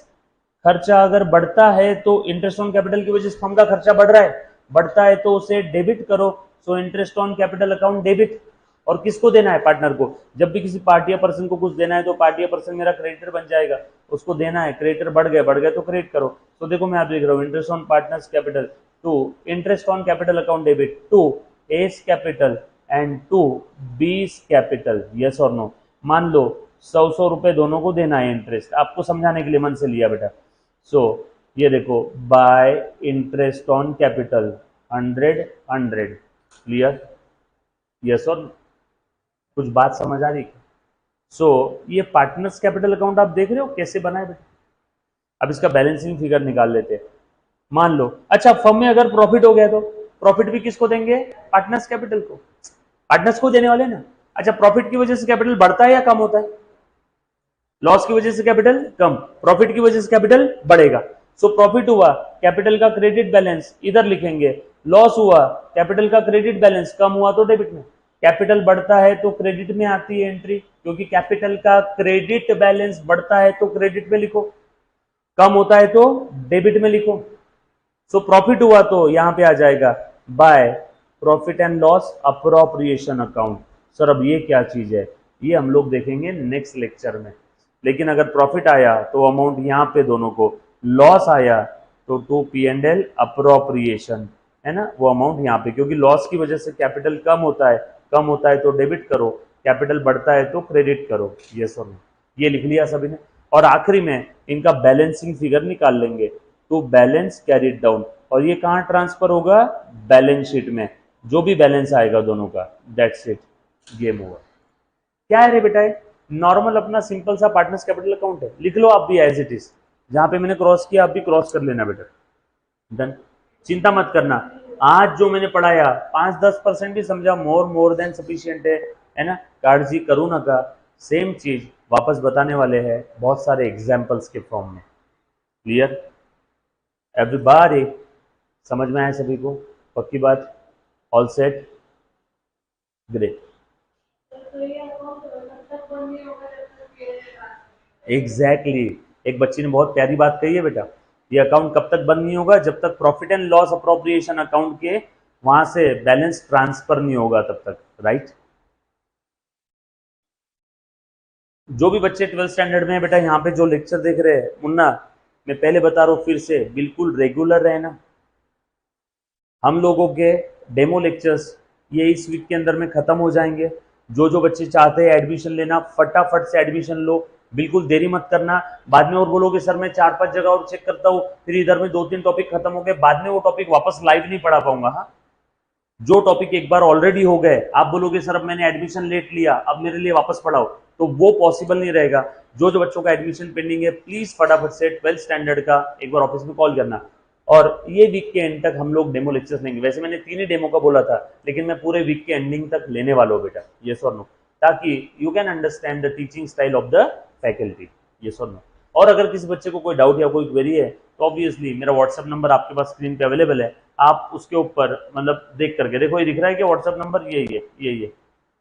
खर्चा अगर बढ़ता है तो इंटरेस्ट ऑन कैपिटल की वजह से फर्म का खर्चा बढ़ रहा है, बढ़ता है तो उसे डेबिट करो। So interest on capital account debit. और किसको देना है? पार्टनर को। जब भी किसी पार्टी या पर्सन को कुछ देना है तो पार्टी या पर्सन मेरा क्रेडिटर बन जाएगा, उसको देना है, क्रेडिटर बढ़ गए तो क्रेडिट करो। तो देखो मैं आप लिख रहा हूँ interest on partners capital to interest on capital account debit to A's capital and to B's capital. Yes और नो? मान लो 100 रुपए दोनों को देना है इंटरेस्ट, आपको समझाने के लिए मन से लिया बेटा। सो ये देखो, bye interest on capital 100। Clear? Yes और नो? कुछ बात समझ आ रही? सो ये पार्टनर्स कैपिटल अकाउंट आप देख रहे हो कैसे बना है बेटा। अब इसका बैलेंसिंग फिगर निकाल लेते हैं। मान लो अच्छा फर्म में अगर प्रॉफिट हो गया तो प्रॉफिट भी किसको देंगे? पार्टनर्स कैपिटल को, पार्टनर्स को देने वाले ना। अच्छा, प्रॉफिट की वजह से कैपिटल बढ़ता है या कम होता है? लॉस की वजह से कैपिटल कम, प्रॉफिट की वजह से कैपिटल बढ़ेगा। सो प्रॉफिट हुआ, कैपिटल का क्रेडिट बैलेंस इधर लिखेंगे, लॉस हुआ, कैपिटल का क्रेडिट बैलेंस कम हुआ तो डेबिट में। कैपिटल बढ़ता है तो क्रेडिट में आती है एंट्री, क्योंकि कैपिटल का क्रेडिट बैलेंस बढ़ता है तो क्रेडिट में लिखो, कम होता है तो डेबिट में लिखो। सो प्रॉफिट हुआ तो यहां पे आ जाएगा by profit and loss appropriation account. Sir अब ये क्या चीज है, ये हम लोग देखेंगे नेक्स्ट लेक्चर में। लेकिन अगर प्रॉफिट आया तो अमाउंट यहाँ पे दोनों को, लॉस आया तो टू P&L अप्रोप्रिएशन, है ना, वो अमाउंट यहाँ पे, क्योंकि लॉस की वजह से कैपिटल कम होता है तो डेबिट करो, कैपिटल बढ़ता है तो क्रेडिट करो। ये सर ये लिख लिया सभी ने। और आखिरी में इनका बैलेंसिंग फिगर निकाल लेंगे, तो बैलेंस कैरिड डाउन, और ये कहाँ ट्रांसफर होगा? बैलेंस शीट में, जो भी बैलेंस आएगा दोनों का, दैट्स इट, गेम ओवर। क्या है रे बेटा? नॉर्मल अपना सिंपल सा पार्टनर्स कैपिटल अकाउंट है, लिख लो आप भी एज इट इज, जहां पे मैंने क्रॉस किया आप भी क्रॉस कर लेना बेटा। डन, चिंता मत करना, आज जो मैंने पढ़ाया 5-10% भी समझा, मोर देन सफिशिएंट है ना। काळजी करू नका, सेम चीज वापस बताने वाले हैं बहुत सारे एग्जाम्पल्स के फॉर्म में। Clear everybody? समझ में आया सभी को? पक्की बात? All set? ग्रेट। एग्जैक्टली एक बच्ची ने बहुत प्यारी बात कही है बेटा, ये अकाउंट कब तक बंद नहीं होगा? जब तक profit and loss appropriation account के वहां से बैलेंस ट्रांसफर नहीं होगा तब तक, राइट। जो भी बच्चे 12th स्टैंडर्ड में है बेटा, यहाँ पे जो लेक्चर देख रहे हैं, मुन्ना मैं पहले बता रहा हूँ फिर से, बिल्कुल रेगुलर रहना। हम लोगों के डेमो लेक्चर्स ये इस वीक के अंदर में खत्म हो जाएंगे। जो बच्चे चाहते हैं एडमिशन लेना, फटाफट से एडमिशन लो, बिल्कुल देरी मत करना। बाद में और बोलोगे सर मैं 4-5 जगह और चेक करता हूँ, फिर इधर में 2-3 टॉपिक खत्म हो गए, बाद में वो टॉपिक वापस लाइव नहीं पढ़ा पाऊंगा। हाँ, जो टॉपिक एक बार ऑलरेडी हो गए, आप बोलोगे सर अब मैंने एडमिशन लेट लिया, अब मेरे लिए वापस पढ़ाओ, तो वो पॉसिबल नहीं रहेगा। जो बच्चों का एडमिशन पेंडिंग है, प्लीज फटाफट से 12th स्टैंडर्ड का एक बार ऑफिस में कॉल करना। और ये वीक के एंड तक हम लोग डेमो लेक्चर्स लेंगे। वैसे मैंने 3 ही डेमो का बोला था, लेकिन मैं पूरे वीक के एंडिंग तक लेने वाला हूँ बेटा, यस और नो, ताकि you can understand the teaching style of the faculty, yes और नो। और अगर किसी बच्चे को कोई डाउट या कोई क्वेरी है तो ऑब्वियसली मेरा व्हाट्सएप नंबर आपके पास स्क्रीन पे अवेलेबल है, आप उसके ऊपर मतलब देख करके देखो, ये दिख रहा है कि व्हाट्सएप नंबर यही है,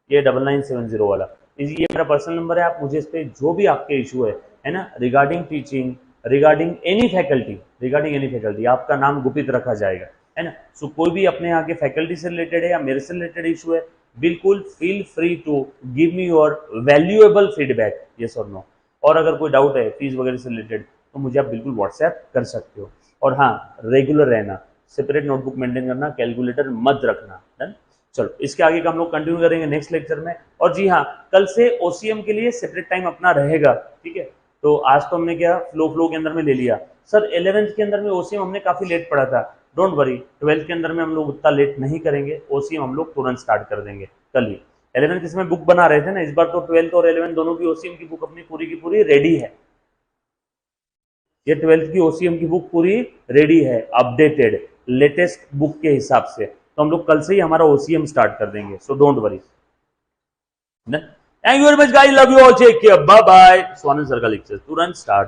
ये 9970 वाला, ये मेरा पर्सनल नंबर है। आप मुझे इस पे जो भी आपके इशू है ना, regarding teaching, regarding any faculty, आपका नाम गुपित रखा जाएगा, है ना। सो कोई भी अपने यहाँ के फैकल्टी से रिलेटेड है या मेरे से रिलेटेड इशू है, बिल्कुल feel free to give me your valuable feedback, yes और नो। और अगर कोई डाउट है फीस वगैरह से रिलेटेड तो मुझे आप बिल्कुल व्हाट्सएप कर सकते हो। और हाँ, रेगुलर रहना, सेपरेट नोटबुक मेंटेन करना, कैलकुलेटर मत रखना। डन, चलो इसके आगे का हम लोग कंटिन्यू करेंगे नेक्स्ट लेक्चर में। और जी हाँ, कल से ओसीएम के लिए सेपरेट टाइम अपना रहेगा, ठीक है। तो आज तो हमने क्या फ्लो के अंदर में ले लिया। सर 11th के अंदर में ओसीएम हमने काफी लेट पढ़ा था, डोंट वरी, 12th के अंदर में हम लोग उतना लेट नहीं करेंगे, ओसीएम हम लोग तुरंत स्टार्ट कर देंगे कल ही। 11th इसमें बुक बना रहे थे ना, इस बार तो 12th और 11th दोनों की ओसीएम की बुक अपनी पूरी की पूरी रेडी है। ये 12th की ओसीएम की बुक पूरी रेडी है, अपडेटेड लेटेस्ट बुक के हिसाब से। तो हम लोग कल से ही हमारा ओसीएम स्टार्ट कर देंगे, so don't worry. Thank you very much guys, love you all, take care, bye bye. Swanand sir का लेक्चर तुरंत स्टार्ट हो